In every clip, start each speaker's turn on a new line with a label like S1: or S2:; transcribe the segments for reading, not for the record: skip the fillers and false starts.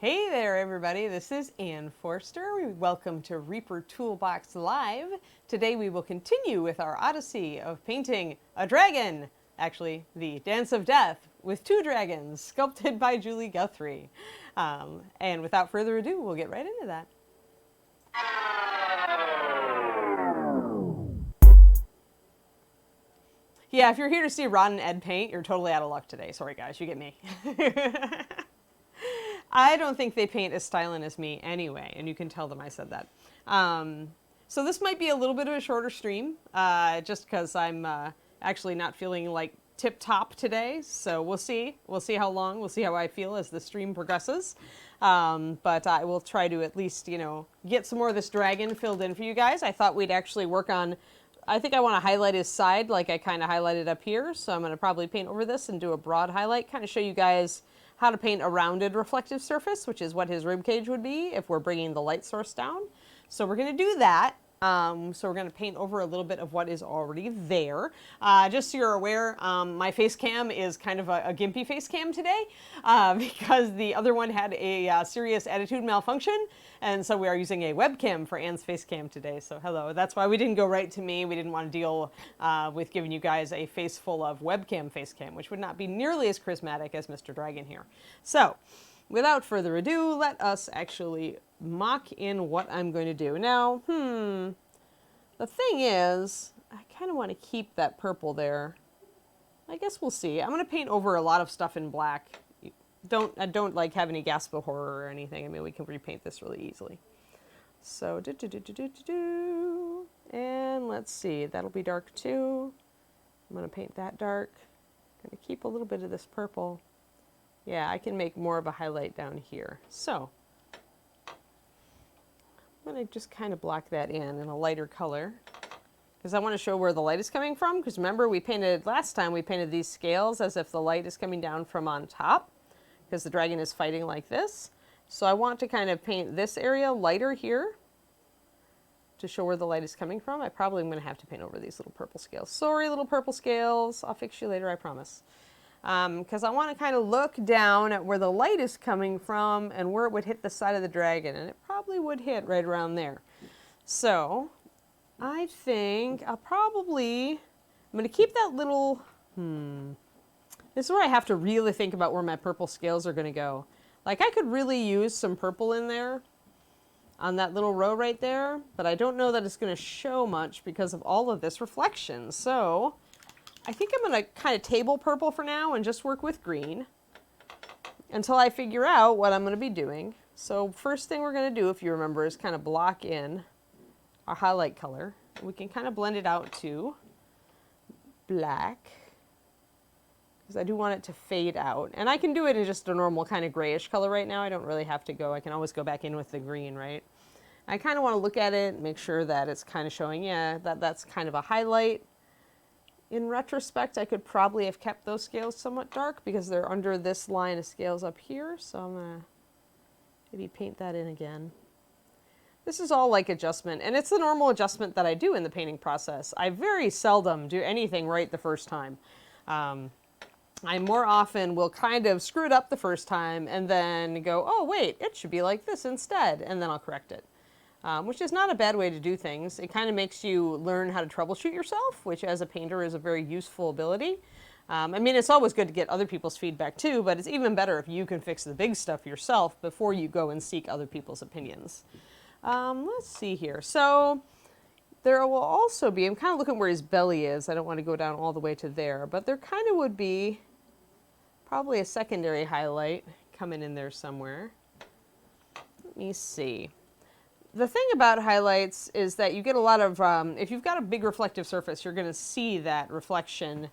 S1: Hey there, everybody. This is Ann Forster. Welcome to Reaper ToolBox Live. Today we will continue with our odyssey of painting a dragon. Actually, the Dance of Death with two dragons, sculpted by Julie Guthrie. And without further ado, we'll get right into that. Yeah, if you're here to see Ron and Ed paint, you're totally out of luck today. Sorry, guys, you get me. I don't think they paint as styling as me anyway, and you can tell them I said that. So this might be a little bit of a shorter stream, just because I'm actually not feeling like tip-top today. So we'll see. We'll see how long. We'll see how I feel as the stream progresses. But I will try to at least, get some more of this dragon filled in for you guys. I thought we'd actually work on... I think I want to highlight his side like I kind of highlighted up here. So I'm going to probably paint over this and do a broad highlight, kind of show you guys how to paint a rounded reflective surface, which is what his rib cage would be if we're bringing the light source down. So we're going to do that. So we're going to paint over a little bit of what is already there. Just so you're aware, my face cam is kind of a gimpy face cam today because the other one had a serious attitude malfunction. And so we are using a webcam for Anne's face cam today. So hello. That's why we didn't go right to me. We didn't want to deal with giving you guys a face full of webcam face cam, which would not be nearly as charismatic as Mr. Dragon here. So without further ado, let us actually mock in what I'm going to do. Now, the thing is, I kind of want to keep that purple there. I guess we'll see. I'm going to paint over a lot of stuff in black. I don't like have any gasp of horror or anything. I mean, we can repaint this really easily. So, and let's see, that'll be dark too. I'm going to paint that dark. I'm going to keep a little bit of this purple. Yeah, I can make more of a highlight down here. So, I'm going to just kind of block that in a lighter color because I want to show where the light is coming from. Because remember, last time we painted these scales as if the light is coming down from on top because the dragon is fighting like this. So I want to kind of paint this area lighter here to show where the light is coming from. I probably am going to have to paint over these little purple scales. Sorry, little purple scales. I'll fix you later, I promise. Because I want to kind of look down at where the light is coming from and where it would hit the side of the dragon. And it probably would hit right around there. So I think I'm going to keep that little, This is where I have to really think about where my purple scales are going to go. Like I could really use some purple in there on that little row right there, but I don't know that it's going to show much because of all of this reflection. So I think I'm going to kind of table purple for now and just work with green until I figure out what I'm going to be doing. So first thing we're going to do, if you remember, is kind of block in our highlight color. We can kind of blend it out to black because I do want it to fade out. And I can do it in just a normal kind of grayish color right now. I don't really have to go. I can always go back in with the green, right? I kind of want to look at it and make sure that it's kind of showing, that's kind of a highlight. In retrospect, I could probably have kept those scales somewhat dark because they're under this line of scales up here. So I'm going to maybe paint that in again. This is all like adjustment, and it's the normal adjustment that I do in the painting process. I very seldom do anything right the first time. I more often will kind of screw it up the first time and then go, oh wait, it should be like this instead, and then I'll correct it. Which is not a bad way to do things. It kind of makes you learn how to troubleshoot yourself, which as a painter is a very useful ability. I mean, it's always good to get other people's feedback too, but it's even better if you can fix the big stuff yourself before you go and seek other people's opinions. Let's see here. So there will also be, I'm kind of looking where his belly is. I don't want to go down all the way to there, but there kind of would be probably a secondary highlight coming in there somewhere. Let me see. The thing about highlights is that you get a lot of, if you've got a big reflective surface, you're going to see that reflection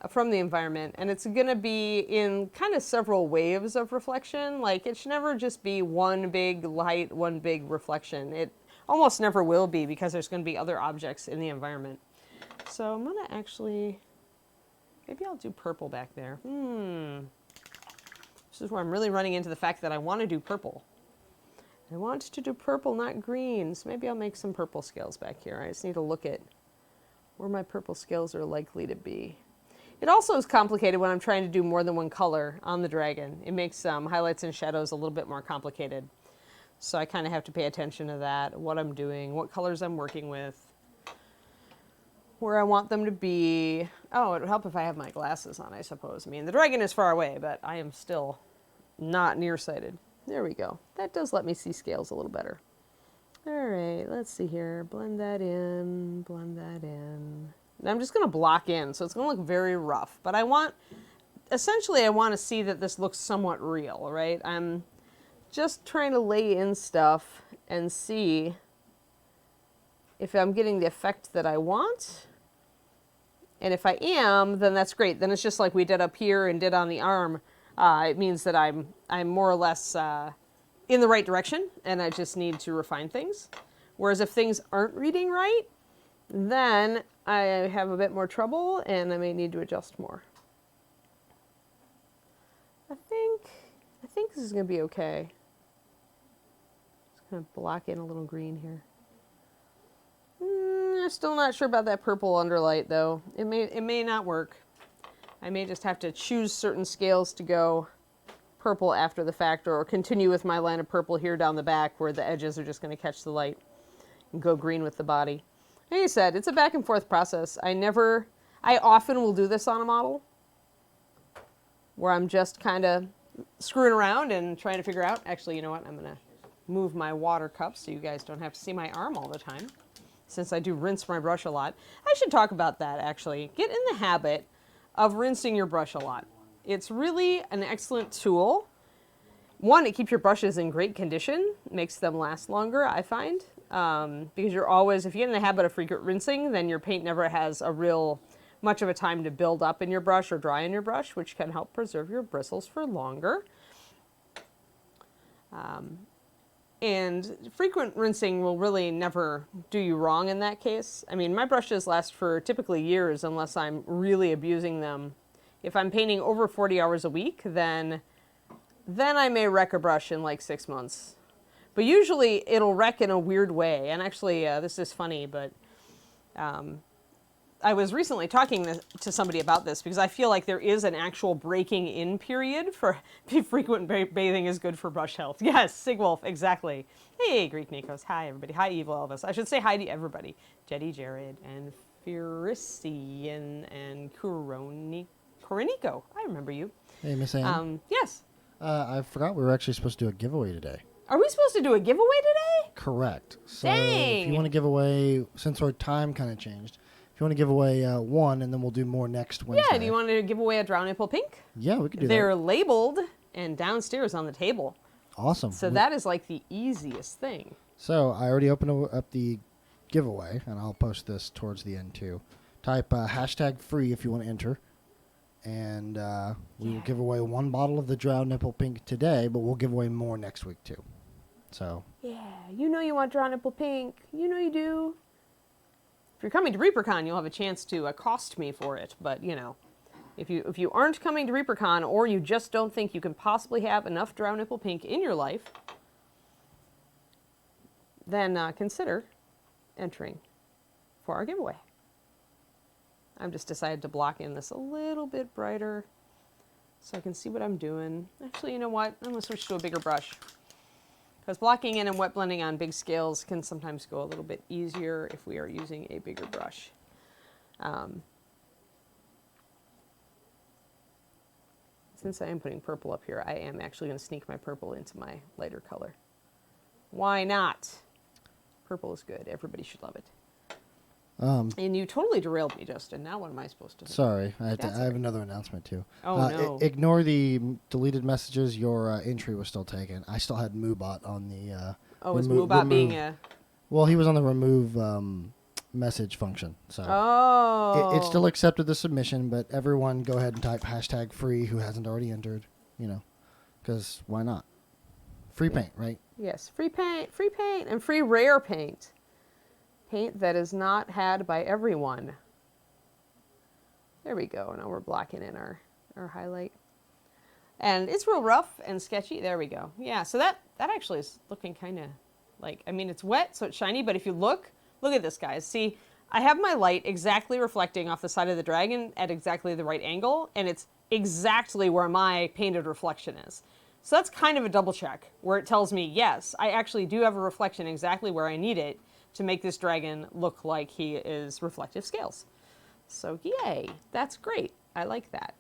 S1: from the environment, and it's going to be in kind of several waves of reflection. Like it should never just be one big light, one big reflection. It almost never will be because there's going to be other objects in the environment. So I'm going to actually, maybe I'll do purple back there. This is where I'm really running into the fact that I want to do purple. I want to do purple, not green. So maybe I'll make some purple scales back here. I just need to look at where my purple scales are likely to be. It also is complicated when I'm trying to do more than one color on the dragon. It makes highlights and shadows a little bit more complicated. So I kind of have to pay attention to that, what I'm doing, what colors I'm working with, where I want them to be. Oh, it would help if I have my glasses on, I suppose. I mean, the dragon is far away, but I am still not nearsighted. There we go. That does let me see scales a little better. All right, let's see here. Blend that in, blend that in. And I'm just going to block in, so it's going to look very rough. But essentially I want to see that this looks somewhat real, right? I'm just trying to lay in stuff and see if I'm getting the effect that I want. And if I am, then that's great. Then it's just like we did up here and did on the arm. It means that I'm more or less in the right direction, and I just need to refine things. Whereas if things aren't reading right, then I have a bit more trouble, and I may need to adjust more. I think this is going to be okay. Just going to block in a little green here. I'm still not sure about that purple underlight, though. It may not work. I may just have to choose certain scales to go purple after the fact, or continue with my line of purple here down the back where the edges are just going to catch the light, and go green with the body. Like I said, it's a back and forth process. I often will do this on a model where I'm just kind of screwing around and trying to figure out. Actually, you know what? I'm going to move my water cup so you guys don't have to see my arm all the time, since I do rinse my brush a lot. I should talk about that, actually. Get in the habit of rinsing your brush a lot. It's really an excellent tool. One, it keeps your brushes in great condition, makes them last longer, I find. Because you're always, if you get in the habit of frequent rinsing, then your paint never has much of a time to build up in your brush or dry in your brush, which can help preserve your bristles for longer. And frequent rinsing will really never do you wrong in that case. I mean, my brushes last for typically years unless I'm really abusing them. If I'm painting over 40 hours a week, then I may wreck a brush in like 6 months. But usually it'll wreck in a weird way. And actually, this is funny, but I was recently talking to somebody about this because I feel like there is an actual breaking in period for frequent bathing is good for brush health. Yes, Sigwolf, exactly. Hey, Greek Nikos. Hi, everybody. Hi, Evil Elvis. I should say hi to everybody. Jetty Jared and Furician and Korinico. I remember you.
S2: Hey, Miss Ann.
S1: Yes.
S2: I forgot we were actually supposed to do a giveaway today.
S1: Are we supposed to do a giveaway today?
S2: Correct. So
S1: Dang.
S2: if you want to give away, since our time kind of changed, if you want to give away one, and then we'll do more next Wednesday.
S1: Yeah, do you want to give away a Drown Nipple Pink?
S2: Yeah, we could do that.
S1: They're labeled and downstairs on the table.
S2: Awesome.
S1: So that is like the easiest thing.
S2: So I already opened up the giveaway, and I'll post this towards the end too. Type hashtag free if you want to enter. And we will give away one bottle of the Drown Nipple Pink today, but we'll give away more next week too. So. Yeah,
S1: you know you want Drown Nipple Pink. You know you do. If you're coming to ReaperCon, you'll have a chance to accost me for it. But, you know, if you aren't coming to ReaperCon, or you just don't think you can possibly have enough Drown Nipple Pink in your life, then consider entering for our giveaway. I've just decided to block in this a little bit brighter so I can see what I'm doing. Actually, you know what? I'm going to switch to a bigger brush. Because blocking in and wet blending on big scales can sometimes go a little bit easier if we are using a bigger brush. Since I am putting purple up here, I am actually going to sneak my purple into my lighter color. Why not? Purple is good. Everybody should love it. And you totally derailed me, Justin. Now what am I supposed to do?
S2: Sorry, I have another announcement too.
S1: Oh, no.
S2: Ignore the deleted messages. Your entry was still taken. I still had Moobot on the.
S1: Is Moobot being a...
S2: Well, he was on the remove message function. So it still accepted the submission, but everyone go ahead and type hashtag free who hasn't already entered, you know, because why not? Free paint, right?
S1: Yes, free paint, and free rare paint. Paint that is not had by everyone. There we go. Now we're blocking in our highlight. And it's real rough and sketchy. There we go. Yeah, so that actually is looking kind of like, I mean, it's wet, so it's shiny, but if you look at this, guys. See, I have my light exactly reflecting off the side of the dragon at exactly the right angle, and it's exactly where my painted reflection is. So that's kind of a double check, where it tells me, yes, I actually do have a reflection exactly where I need it to make this dragon look like he is reflective scales. So yay, that's great. I like that.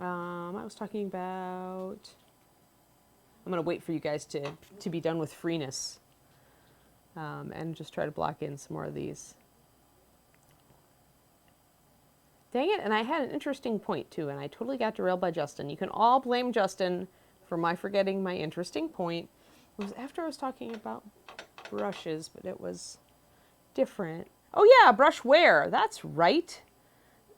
S1: I was talking about... I'm going to wait for you guys to be done with freeness and just try to block in some more of these. Dang it, and I had an interesting point too, and I totally got derailed by Justin. You can all blame Justin for my forgetting my interesting point. It was after I was talking about brushes, but it was different. Oh yeah, brush wear. That's right.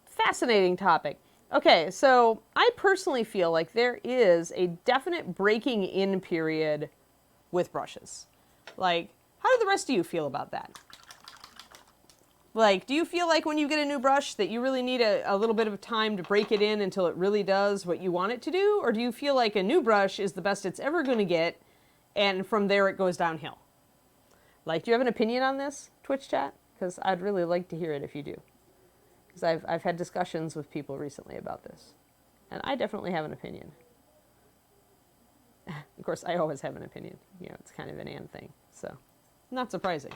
S1: Fascinating topic. Okay, so I personally feel like there is a definite breaking in period with brushes. Like, how do the rest of you feel about that? Like, do you feel like when you get a new brush that you really need a little bit of time to break it in until it really does what you want it to do? Or do you feel like a new brush is the best it's ever going to get, and from there it goes downhill? Like, do you have an opinion on this, Twitch chat? Because I'd really like to hear it if you do. Because I've had discussions with people recently about this. And I definitely have an opinion. Of course, I always have an opinion. You know, it's kind of an and thing. So, not surprising.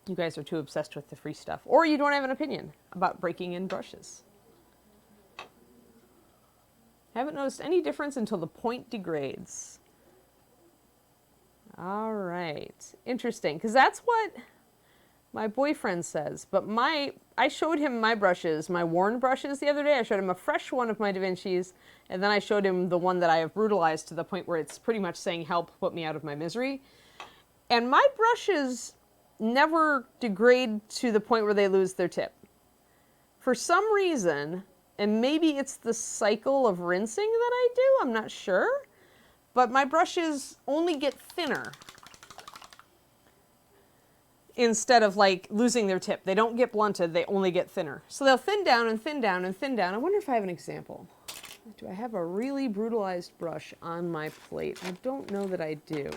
S1: You guys are too obsessed with the free stuff. Or you don't have an opinion about breaking in brushes. Haven't noticed any difference until the point degrades. All right. Interesting, because that's what my boyfriend says. But I showed him my brushes, my worn brushes the other day. I showed him a fresh one of my Da Vinci's, and then I showed him the one that I have brutalized to the point where it's pretty much saying, help, put me out of my misery. And my brushes never degrade to the point where they lose their tip. For some reason, and maybe it's the cycle of rinsing that I do, I'm not sure, but my brushes only get thinner instead of like losing their tip. They don't get blunted, they only get thinner. So they'll thin down and thin down and thin down. I wonder if I have an example. Do I have a really brutalized brush on my plate? I don't know that I do.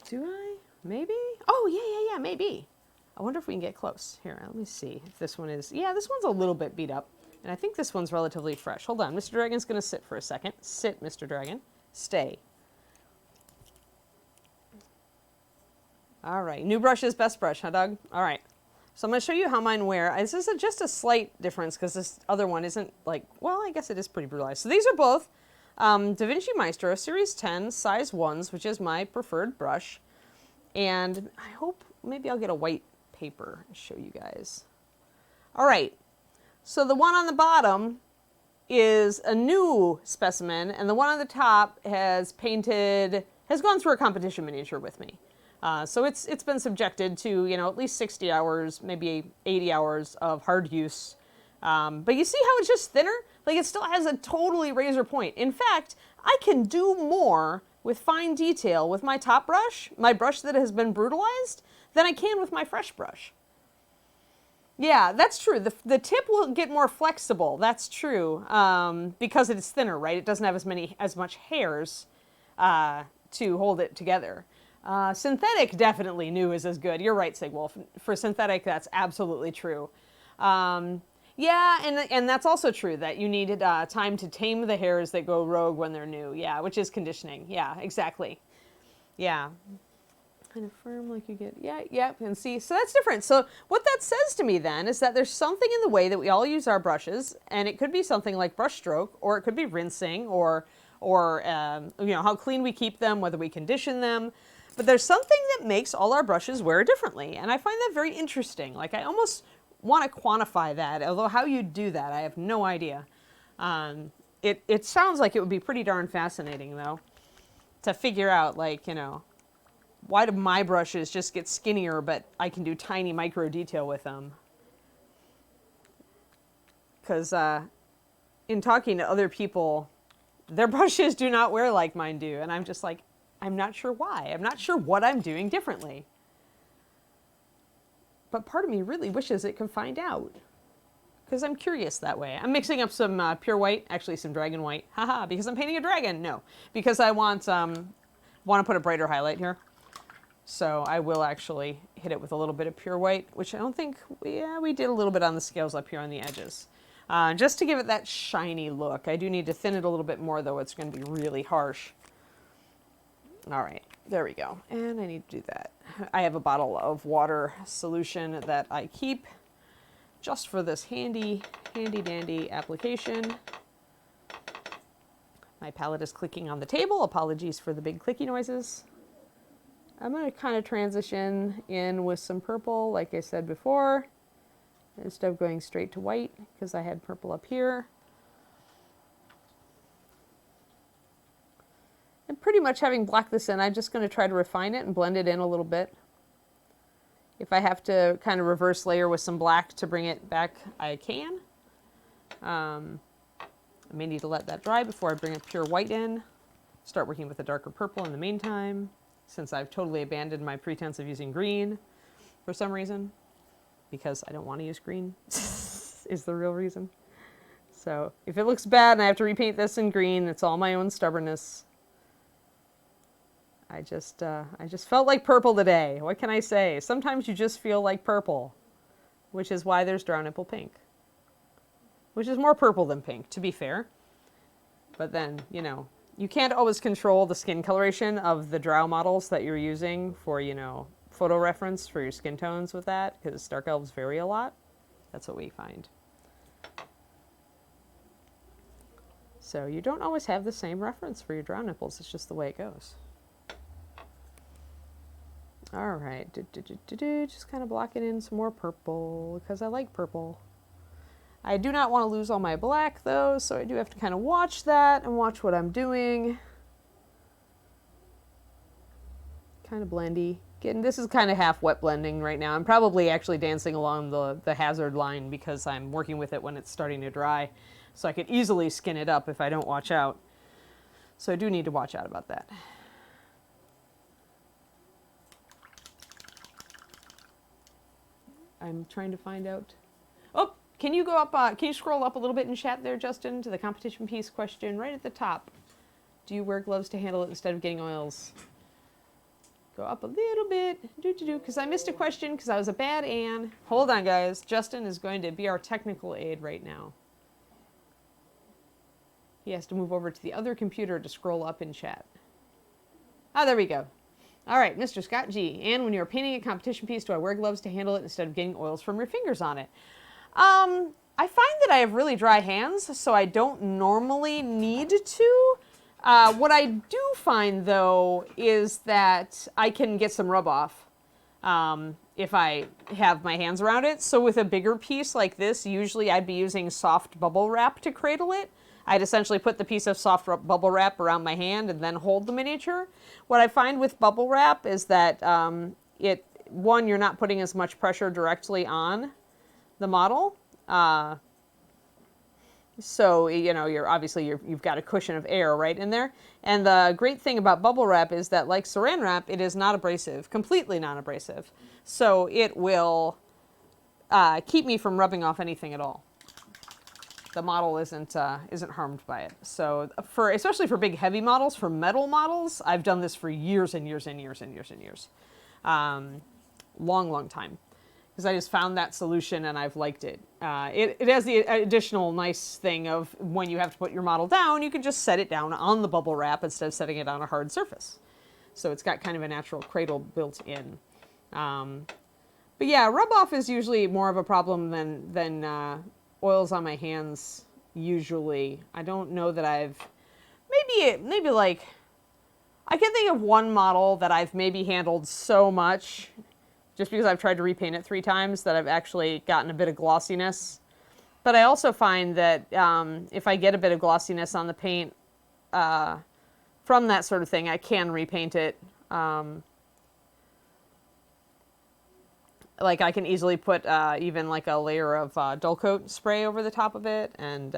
S1: Do I? Maybe? Oh, yeah, maybe. I wonder if we can get close. Here, let me see if this one is... Yeah, this one's a little bit beat up. And I think this one's relatively fresh. Hold on, Mr. Dragon's going to sit for a second. Sit, Mr. Dragon. Stay. All right, new brush is best brush, huh, Doug? All right. So I'm going to show you how mine wear. This is just a slight difference because this other one isn't like... Well, I guess it is pretty brutalized. So these are both Da Vinci Maestro Series 10 size 1s, which is my preferred brush. And I hope maybe I'll get a white paper and show you guys. All right, so the one on the bottom is a new specimen, and the one on the top has gone through a competition miniature with me. So it's been subjected to, you know, at least 60 hours, maybe 80 hours of hard use. But you see how it's just thinner? Like, it still has a totally razor point. In fact, I can do more with fine detail with my top brush, my brush that has been brutalized, than I can with my fresh brush. Yeah, that's true. The tip will get more flexible. That's true, because it is thinner, right? It doesn't have as much hairs to hold it together. Synthetic, definitely new is as good. You're right, Sigwolf. For synthetic, that's absolutely true. Yeah, and that's also true, that you need time to tame the hairs that go rogue when they're new. Yeah, which is conditioning. Yeah, exactly. Yeah. Kind of firm like you get. Yeah, and see, so that's different. So what that says to me then is that there's something in the way that we all use our brushes, and it could be something like brush stroke, or it could be rinsing, or you know, how clean we keep them, whether we condition them. But there's something that makes all our brushes wear differently, and I find that very interesting. Like, I almost want to quantify that, although how you do that, I have no idea. It sounds like it would be pretty darn fascinating, though, to figure out, like, you know, why do my brushes just get skinnier, but I can do tiny micro detail with them? Because in talking to other people, their brushes do not wear like mine do, and I'm just like, I'm not sure why. I'm not sure what I'm doing differently. But part of me really wishes it could find out, because I'm curious that way. I'm mixing up some pure white, actually some dragon white. Haha, because I'm painting a dragon. No, because I want to put a brighter highlight here. So I will actually hit it with a little bit of pure white, which I don't think, we did a little bit on the scales up here on the edges. Just to give it that shiny look. I do need to thin it a little bit more though, it's going to be really harsh. All right, there we go. And I need to do that. I have a bottle of water solution that I keep just for this handy dandy application. My palette is clicking on the table. Apologies for the big clicky noises. I'm going to kind of transition in with some purple, like I said before, instead of going straight to white, because I had purple up here. And pretty much having blocked this in, I'm just going to try to refine it and blend it in a little bit. If I have to kind of reverse layer with some black to bring it back, I can. I may need to let that dry before I bring a pure white in. Start working with a darker purple in the meantime, since I've totally abandoned my pretense of using green for some reason, because I don't want to use green is the real reason. So if it looks bad and I have to repaint this in green, it's all my own stubbornness. I just felt like purple today. What can I say? Sometimes you just feel like purple, which is why there's Drow Nipple Pink, which is more purple than pink, to be fair. But then, you know, you can't always control the skin coloration of the Drow models that you're using for, you know, photo reference for your skin tones with that, because Dark Elves vary a lot. That's what we find. So you don't always have the same reference for your Drow nipples. It's just the way it goes. All right, just kind of blocking in some more purple because I like purple. I do not want to lose all my black though, so I do have to kind of watch that and watch what I'm doing. Kind of blendy. This is kind of half wet blending right now. I'm probably actually dancing along the hazard line because I'm working with it when it's starting to dry. So I could easily skin it up if I don't watch out. So I do need to watch out about that. I'm trying to find out. Oh, can you go up, can you scroll up a little bit in chat there, Justin, to the competition piece question right at the top? Do you wear gloves to handle it instead of getting oils? Go up a little bit, because I missed a question because I was a bad Ann. Hold on, guys. Justin is going to be our technical aid right now. He has to move over to the other computer to scroll up in chat. Ah, there we go. All right, Mr. Scott G. And when you're painting a competition piece, do I wear gloves to handle it instead of getting oils from your fingers on it? I find that I have really dry hands, so I don't normally need to. What I do find, though, is that I can get some rub off if I have my hands around it. So with a bigger piece like this, usually I'd be using soft bubble wrap to cradle it. I'd essentially put the piece of soft bubble wrap around my hand and then hold the miniature. What I find with bubble wrap is that one, you're not putting as much pressure directly on the model. So, you know, you've got a cushion of air right in there. And the great thing about bubble wrap is that, like saran wrap, it is not abrasive, completely non-abrasive. So it will keep me from rubbing off anything at all. The model isn't harmed by it. So especially for big heavy models, for metal models, I've done this for years and years and years and years and years. Long time. Because I just found that solution and I've liked it. It has the additional nice thing of when you have to put your model down, you can just set it down on the bubble wrap instead of setting it on a hard surface. So it's got kind of a natural cradle built in. But yeah, rub off is usually more of a problem than oils on my hands usually. I don't know that I've, maybe like, I can think of one model that I've maybe handled so much just because I've tried to repaint it 3 times that I've actually gotten a bit of glossiness. But I also find that if I get a bit of glossiness on the paint from that sort of thing, I can repaint it. Like I can easily put even like a layer of dull coat spray over the top of it and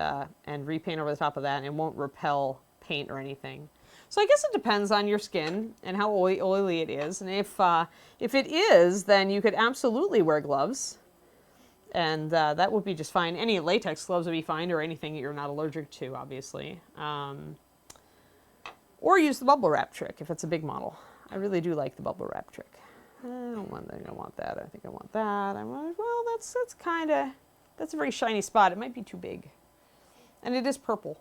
S1: repaint over the top of that, and it won't repel paint or anything. So I guess it depends on your skin and how oily it is. And if it is, then you could absolutely wear gloves, and that would be just fine. Any latex gloves would be fine, or anything that you're not allergic to, obviously. Or use the bubble wrap trick if it's a big model. I really do like the bubble wrap trick. I don't want that. I don't want that. I think I want that. I want, well, that's kind of, that's a very shiny spot. It might be too big. And it is purple.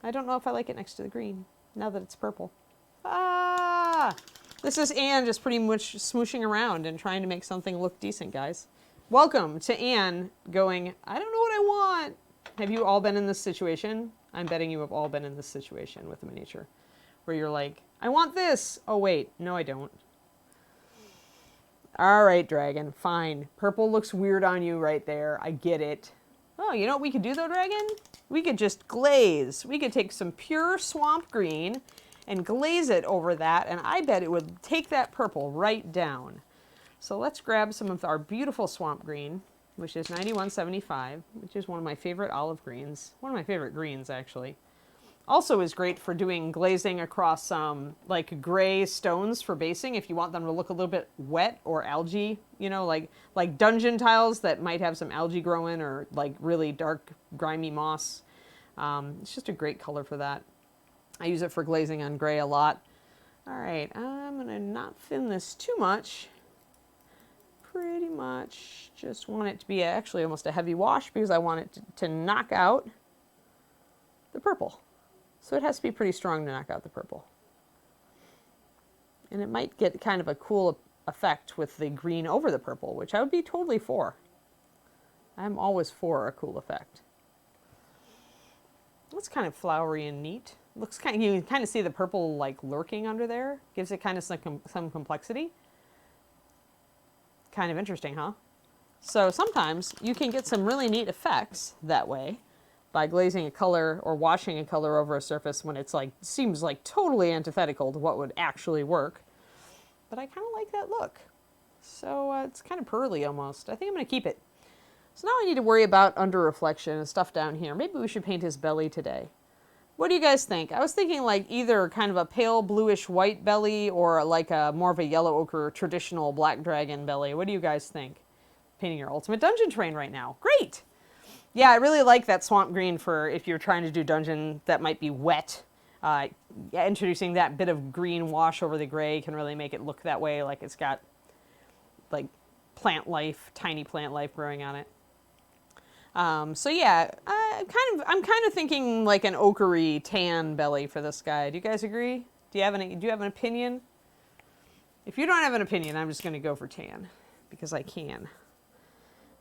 S1: I don't know if I like it next to the green, now that it's purple. Ah! This is Anne just pretty much smooshing around and trying to make something look decent, guys. Welcome to Anne going, I don't know what I want. Have you all been in this situation? I'm betting you have all been in this situation with a miniature, where you're like, I want this. Oh, wait. No, I don't. All right, Dragon. Fine. Purple looks weird on you right there. I get it. Oh, you know what we could do, though, Dragon? We could just glaze. We could take some pure swamp green and glaze it over that, and I bet it would take that purple right down. So let's grab some of our beautiful swamp green, which is 9175, which is one of my favorite olive greens. One of my favorite greens, actually. Also is great for doing glazing across like gray stones for basing if you want them to look a little bit wet or algae, you know, like dungeon tiles that might have some algae growing or like really dark grimy moss. It's just a great color for that. I use it for glazing on gray a lot. All right, I'm gonna not thin this too much. Pretty much just want it to be actually almost a heavy wash because I want it to knock out the purple. So it has to be pretty strong to knock out the purple. And it might get kind of a cool effect with the green over the purple, which I would be totally for. I'm always for a cool effect. It's kind of flowery and neat. Looks kind of, you can kind of see the purple like lurking under there. Gives it kind of some complexity. Kind of interesting, huh? So sometimes you can get some really neat effects that way by glazing a color or washing a color over a surface when it's like, seems like totally antithetical to what would actually work. But I kind of like that look. So it's kind of pearly almost. I think I'm going to keep it. So now I need to worry about under reflection and stuff down here. Maybe we should paint his belly today. What do you guys think? I was thinking like either kind of a pale bluish white belly or like a more of a yellow ochre traditional black dragon belly. What do you guys think? Painting your ultimate dungeon terrain right now. Great! Yeah, I really like that swamp green for if you're trying to do dungeon that might be wet. Introducing that bit of green wash over the gray can really make it look that way, like it's got like plant life, tiny plant life growing on it. So yeah, I'm kind of thinking like an ochre tan belly for this guy. Do you guys agree? Do you have an opinion? If you don't have an opinion, I'm just going to go for tan because I can.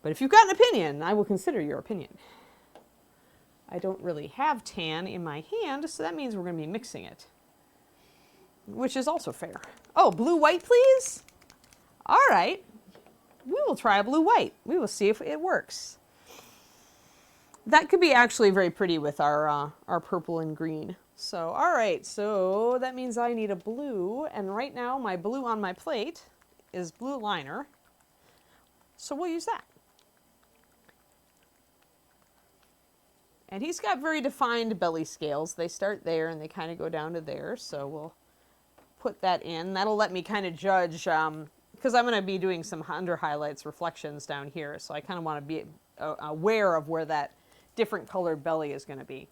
S1: But if you've got an opinion, I will consider your opinion. I don't really have tan in my hand, so that means we're going to be mixing it, which is also fair. Oh, blue-white, please? All right. We will try a blue-white. We will see if it works. That could be actually very pretty with our purple and green. So, all right, so that means I need a blue, and right now my blue on my plate is blue liner, so we'll use that. And he's got very defined belly scales. They start there and they kind of go down to there, so we'll put that in. That'll let me kind of judge, because I'm going to be doing some under highlights, reflections down here, so I kind of want to be aware of where that different colored belly is going to be.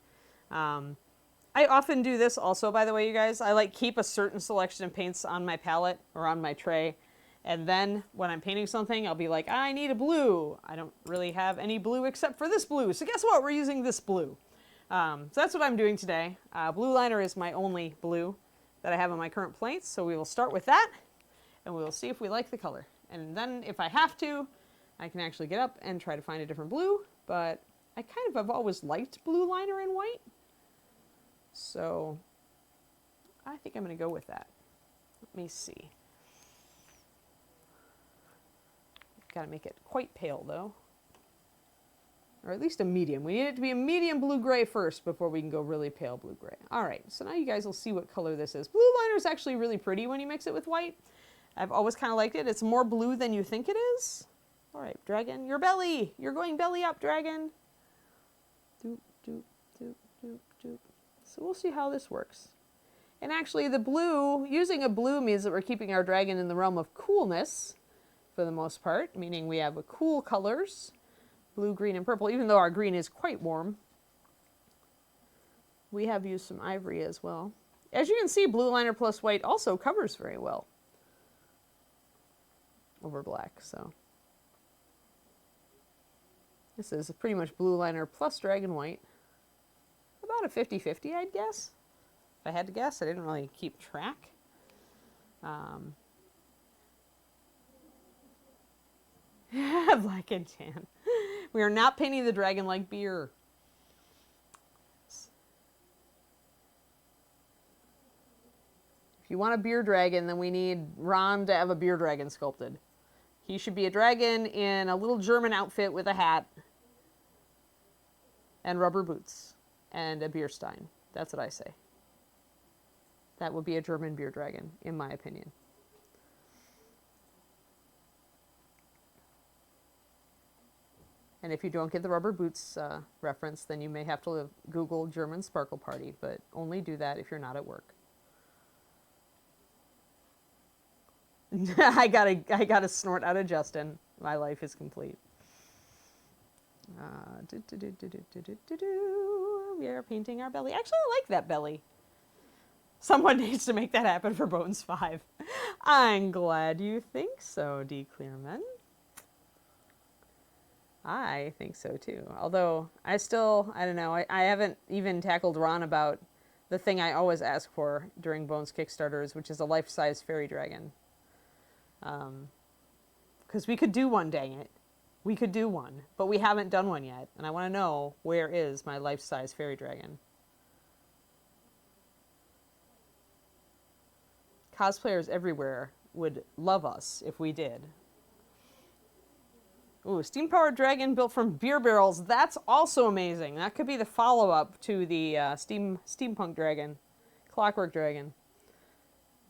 S1: I often do this also, by the way, you guys. I like keep a certain selection of paints on my palette or on my tray, and then when I'm painting something, I'll be like, I need a blue. I don't really have any blue except for this blue, so guess what? We're using this blue. So that's what I'm doing today. Blue liner is my only blue that I have on my current plates, so we will start with that, and we will see if we like the color. And then if I have to, I can actually get up and try to find a different blue, but I kind of have always liked blue liner in white. So I think I'm going to go with that. Let me see. Got to make it quite pale though. Or at least a medium. We need it to be a medium blue-gray first before we can go really pale blue-gray. All right, so now you guys will see what color this is. Blue liner is actually really pretty when you mix it with white. I've always kind of liked it. It's more blue than you think it is. All right, dragon, your belly. You're going belly up, dragon. Doop, doop, doop, doop, doop. So we'll see how this works. And actually the blue, using a blue means that we're keeping our dragon in the realm of coolness for the most part, meaning we have cool colors, blue, green, and purple, even though our green is quite warm. We have used some ivory as well. As you can see, blue liner plus white also covers very well over black. So this is pretty much blue liner plus dragon white. About a 50-50, I'd guess. If I had to guess, I didn't really keep track. Black and tan. We are not painting the dragon like beer. If you want a beer dragon, then we need Ron to have a beer dragon sculpted. He should be a dragon in a little German outfit with a hat and rubber boots and a beer stein. That's what I say. That would be a German beer dragon, in my opinion. And if you don't get the rubber boots reference, then you may have to Google German Sparkle Party, but only do that if you're not at work. I gotta snort out of Justin. My life is complete. We are painting our belly. Actually, I like that belly. Someone needs to make that happen for Bones 5. I'm glad you think so, D. Clearman. I think so too. Although I don't know, I haven't even tackled Ron about the thing I always ask for during Bones Kickstarters, which is a life-size fairy dragon. Because we could do one, dang it. We could do one, but we haven't done one yet. And I want to know, where is my life-size fairy dragon? Cosplayers everywhere would love us if we did. Ooh, steam-powered dragon built from beer barrels. That's also amazing. That could be the follow-up to the steampunk dragon, clockwork dragon.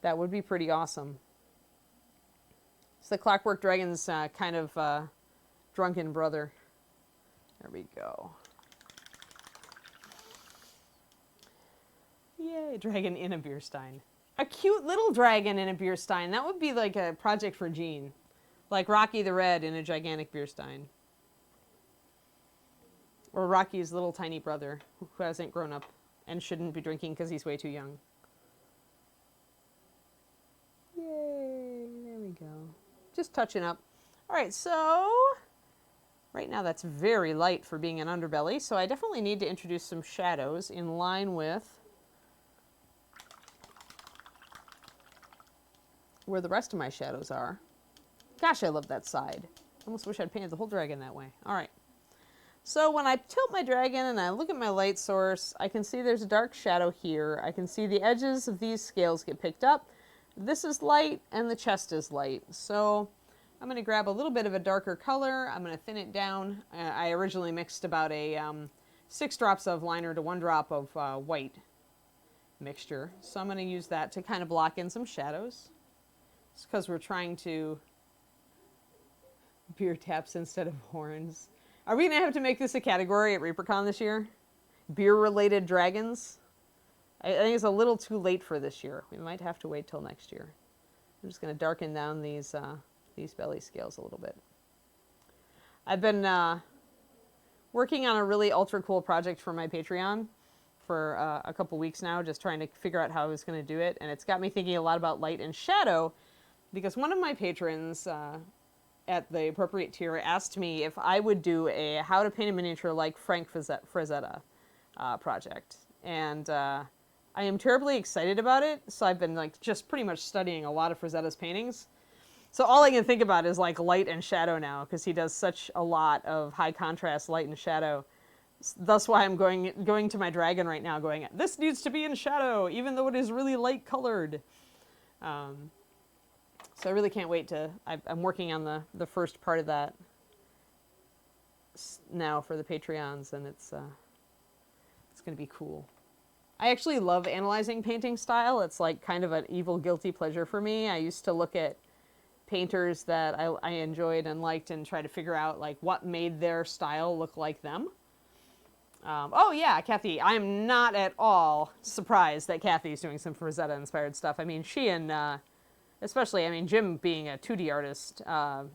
S1: That would be pretty awesome. It's the clockwork dragon's kind of drunken brother. There we go. Yay, dragon in a beer stein. A cute little dragon in a beer stein. That would be like a project for Jean. Like Rocky the Red in a gigantic beer stein. Or Rocky's little tiny brother who hasn't grown up and shouldn't be drinking because he's way too young. Yay, there we go. Just touching up. All right, so right now that's very light for being an underbelly, so I definitely need to introduce some shadows in line with where the rest of my shadows are. Gosh, I love that side. I almost wish I'd painted the whole dragon that way. All right. So when I tilt my dragon and I look at my light source, I can see there's a dark shadow here. I can see the edges of these scales get picked up. This is light and the chest is light. So I'm going to grab a little bit of a darker color. I'm going to thin it down. I originally mixed about a 6 drops of liner to 1 drop of white mixture. So I'm going to use that to kind of block in some shadows. It's because we're trying to beer taps instead of horns. Are we going to have to make this a category at ReaperCon this year? Beer-related dragons? I think it's a little too late for this year. We might have to wait till next year. I'm just going to darken down these belly scales a little bit. I've been working on a really ultra cool project for my Patreon for a couple weeks now, just trying to figure out how I was going to do it. And it's got me thinking a lot about light and shadow, because one of my patrons at the appropriate tier asked me if I would do a how to paint a miniature like Frank Frazetta project. And I am terribly excited about it. So I've been like just pretty much studying a lot of Frazetta's paintings. So all I can think about is like light and shadow now, because he does such a lot of high contrast light and shadow. That's why I'm going to my dragon right now going, this needs to be in shadow, even though it is really light colored. So I really can't wait to, I'm working on the first part of that now for the Patreons, and it's going to be cool. I actually love analyzing painting style. It's like kind of an evil, guilty pleasure for me. I used to look at painters that I enjoyed and liked and try to figure out like what made their style look like them. Oh yeah, Kathy, I'm not at all surprised that Kathy's doing some Frazetta inspired stuff. I mean, she and especially, I mean, Jim being a 2D artist,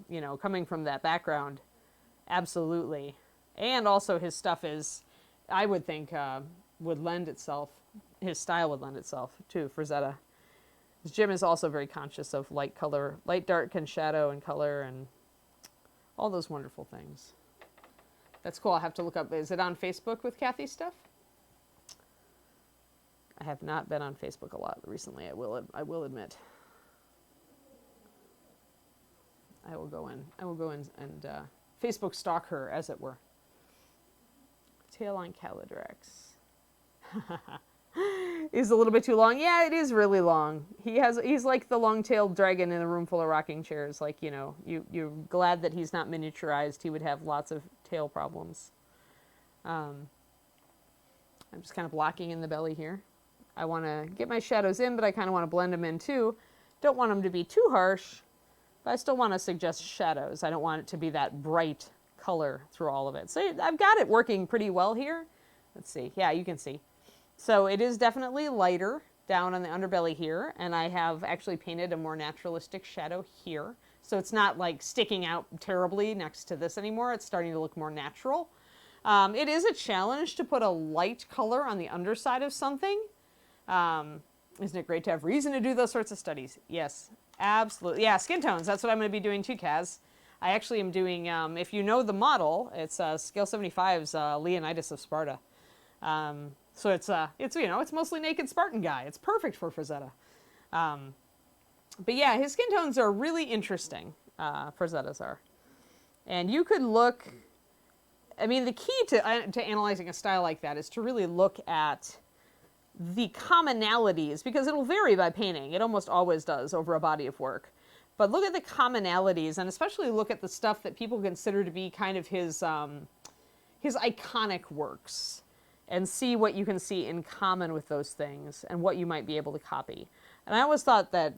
S1: you know, coming from that background, absolutely. And also his stuff is, I would think, would lend itself, his style would lend itself to Frazetta. Jim is also very conscious of light, color, light, dark, and shadow and color and all those wonderful things. That's cool. I'll have to look up. Is it on Facebook with Kathy's stuff? I have not been on Facebook a lot recently. I will admit. I will go in and Facebook stalk her, as it were. Tail on Caladrex. Is a little bit too long. Yeah, it is really long. He's like the long-tailed dragon in a room full of rocking chairs. Like, you know, you're glad that he's not miniaturized. He would have lots of tail problems. I'm just kind of blocking in the belly here. I want to get my shadows in, but I kind of want to blend them in too. Don't want them to be too harsh, but I still want to suggest shadows. I don't want it to be that bright color through all of it. So I've got it working pretty well here. Let's see. Yeah, you can see. So it is definitely lighter down on the underbelly here, and I have actually painted a more naturalistic shadow here. So it's not like sticking out terribly next to this anymore. It's starting to look more natural. It is a challenge to put a light color on the underside of something. Isn't it great to have reason to do those sorts of studies? Yes, absolutely. Yeah, skin tones. That's what I'm going to be doing too, Kaz. I actually am doing, if you know the model, it's Scale 75's Leonidas of Sparta. So it's you know, it's mostly naked Spartan guy. It's perfect for Frazetta. But yeah, his skin tones are really interesting. Frazetta's are. And you could look, I mean, the key to analyzing a style like that is to really look at the commonalities, because it'll vary by painting. It almost always does over a body of work. But look at the commonalities, and especially look at the stuff that people consider to be kind of his iconic works, and see what you can see in common with those things and what you might be able to copy. And I always thought that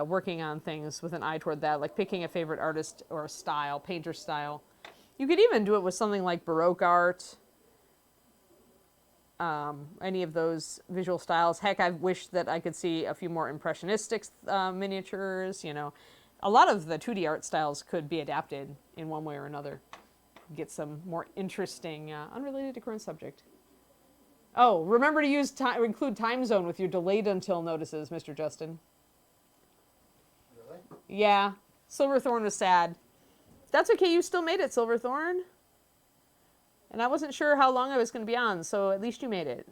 S1: working on things with an eye toward that, like picking a favorite artist or a style, painter style, you could even do it with something like Baroque art, any of those visual styles. Heck, I wish that I could see a few more impressionistic miniatures, you know. A lot of the 2D art styles could be adapted in one way or another. Get some more interesting, unrelated to current subject. Oh, remember to include time zone with your delayed until notices, Mr. Justin.
S2: Really?
S1: Yeah, Silverthorn was sad. That's okay, you still made it, Silverthorn. And I wasn't sure how long I was going to be on, so at least you made it.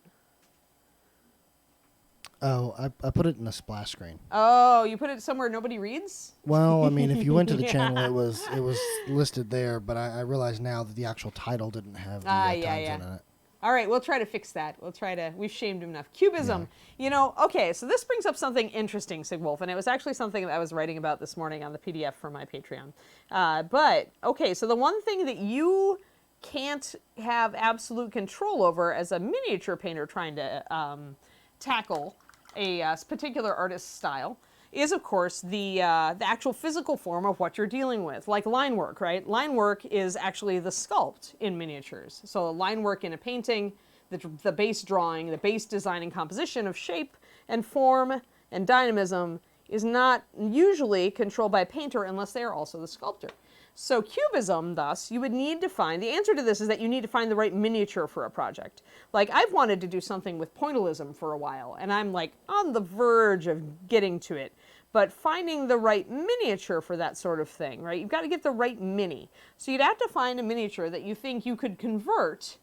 S2: Oh, I put it in a splash screen.
S1: Oh, you put it somewhere nobody reads?
S2: Well, I mean, if you went to the
S1: Yeah.
S2: channel, it was listed there, but I realize now that the actual title didn't have the time zone in it.
S1: All right, we'll try to fix that. We've shamed him enough. Cubism. Yeah. You know, okay, so this brings up something interesting, Sigwolf, and it was actually something that I was writing about this morning on the PDF for my Patreon. But, okay, so the one thing that you can't have absolute control over as a miniature painter trying to tackle a particular artist's style is, of course, the actual physical form of what you're dealing with, like line work, right? Line work is actually the sculpt in miniatures. So line work in a painting, the base drawing, the base design and composition of shape and form and dynamism is not usually controlled by a painter unless they are also the sculptor. So cubism, thus, you would need to find, the answer to this is that you need to find the right miniature for a project. Like, I've wanted to do something with pointillism for a while, and I'm like on the verge of getting to it. But finding the right miniature for that sort of thing, right? You've got to get the right mini. So you'd have to find a miniature that you think you could convert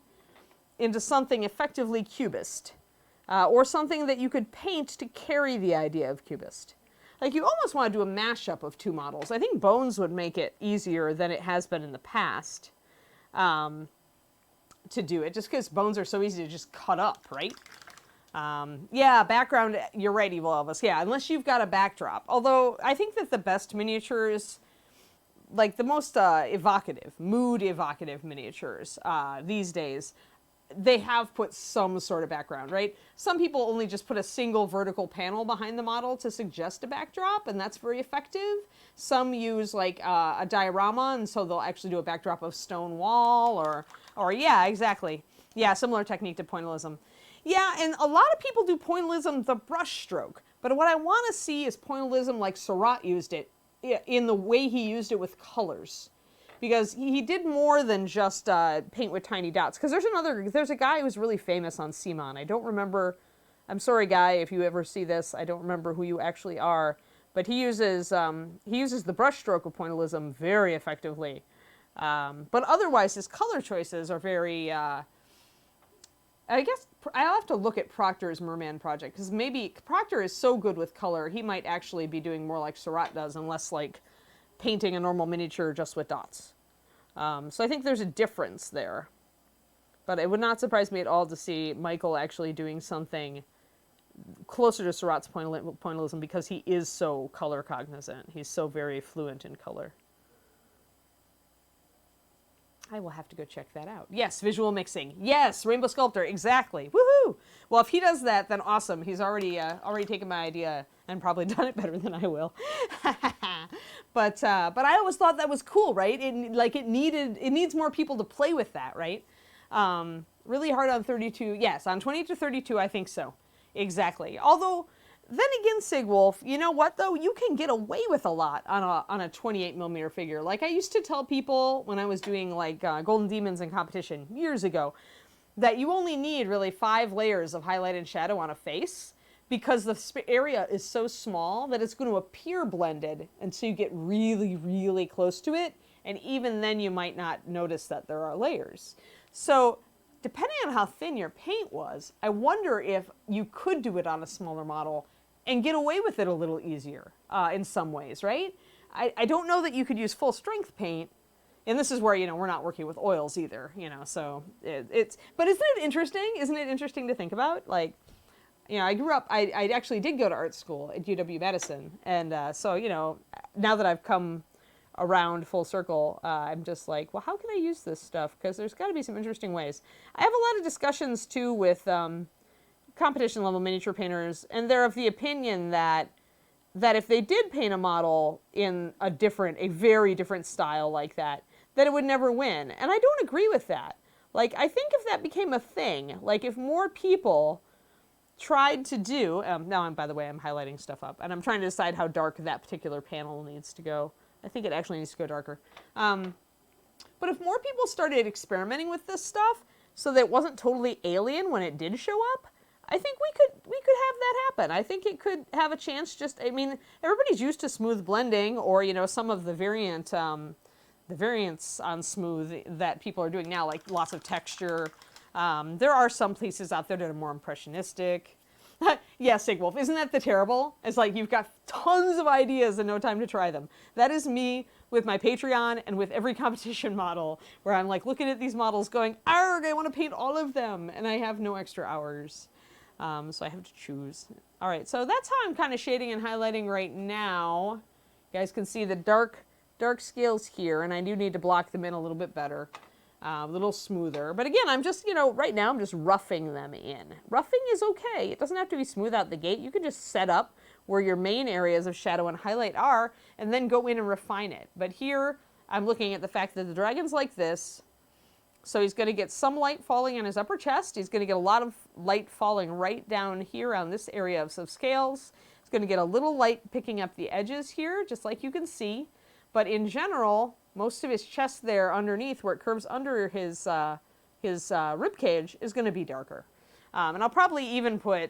S1: into something effectively cubist, or something that you could paint to carry the idea of cubist. Like, you almost want to do a mashup of two models. I think Bones would make it easier than it has been in the past to do it, just because Bones are so easy to just cut up, right? Yeah, background, you're right, Evil Elvis. Yeah, unless you've got a backdrop. Although, I think that the best miniatures, like the most mood-evocative miniatures these days, they have put some sort of background, right? Some people only just put a single vertical panel behind the model to suggest a backdrop, and that's very effective. Some use like a diorama, and so they'll actually do a backdrop of stone wall, or yeah, exactly. Yeah, similar technique to pointillism. Yeah, and a lot of people do pointillism the brush stroke, but what I want to see is pointillism like Seurat used it, in the way he used it with colors. because he did more than just paint with tiny dots. Because there's a guy who's really famous on CMON. I don't remember. I'm sorry, guy, if you ever see this. I don't remember who you actually are, but he uses the brushstroke of pointillism very effectively. But otherwise, his color choices are very. I guess I'll have to look at Proctor's Merman project, because maybe Proctor is so good with color, he might actually be doing more like Surratt does, and less like painting a normal miniature just with dots. So I think there's a difference there. But it would not surprise me at all to see Michael actually doing something closer to Surratt's pointillism, because he is so color cognizant. He's so very fluent in color. I will have to go check that out. Yes, visual mixing. Yes, Rainbow Sculptor, exactly. Woohoo! Well, if he does that, then awesome. He's already taken my idea and probably done it better than I will. But I always thought that was cool, right? It needs more people to play with that, right? Really hard on 32. Yes, on 20 to 32, I think so. Exactly. Although, then again, Sigwolf, you know what though? You can get away with a lot on a 28 millimeter figure. Like I used to tell people when I was doing like Golden Demons in competition years ago, that you only need really 5 layers of highlight and shadow on a face, because the area is so small that it's going to appear blended until you get really, really close to it. And even then you might not notice that there are layers. So depending on how thin your paint was, I wonder if you could do it on a smaller model and get away with it a little easier in some ways, right? I don't know that you could use full strength paint, and this is where, we're not working with oils either, so but isn't it interesting? Isn't it interesting to think about? Like, I grew up, I actually did go to art school at UW-Madison, and so, now that I've come around full circle, I'm just like, well, how can I use this stuff? Because there's got to be some interesting ways. I have a lot of discussions too with competition level miniature painters, and they're of the opinion that if they did paint a model in a very different style like that it would never win. And I don't agree with that. Like, I think if that became a thing, like if more people tried to do, now by the way, I'm highlighting stuff up, and I'm trying to decide how dark that particular panel needs to go. I think it actually needs to go darker. But if more people started experimenting with this stuff so that it wasn't totally alien when it did show up, I think we could have that happen. I think it could have a chance. Everybody's used to smooth blending, or some of the variants on smooth that people are doing now, like lots of texture. There are some places out there that are more impressionistic. Yeah, Sigwolf, isn't that the terrible? It's like you've got tons of ideas and no time to try them. That is me with my Patreon and with every competition model, where I'm like looking at these models going, arg, I want to paint all of them, and I have no extra hours. So I have to choose. All right, so that's how I'm kind of shading and highlighting right now. You guys can see the dark scales here, and I do need to block them in a little bit better, a little smoother. But again, I'm just, right now I'm just roughing them in. Roughing is okay. It doesn't have to be smooth out the gate. You can just set up where your main areas of shadow and highlight are, and then go in and refine it. But here, I'm looking at the fact that the dragon's like this. So he's going to get some light falling on his upper chest. He's going to get a lot of light falling right down here on this area of scales. He's going to get a little light picking up the edges here, just like you can see. But in general, most of his chest there underneath, where it curves under his rib cage, is going to be darker. And I'll probably even put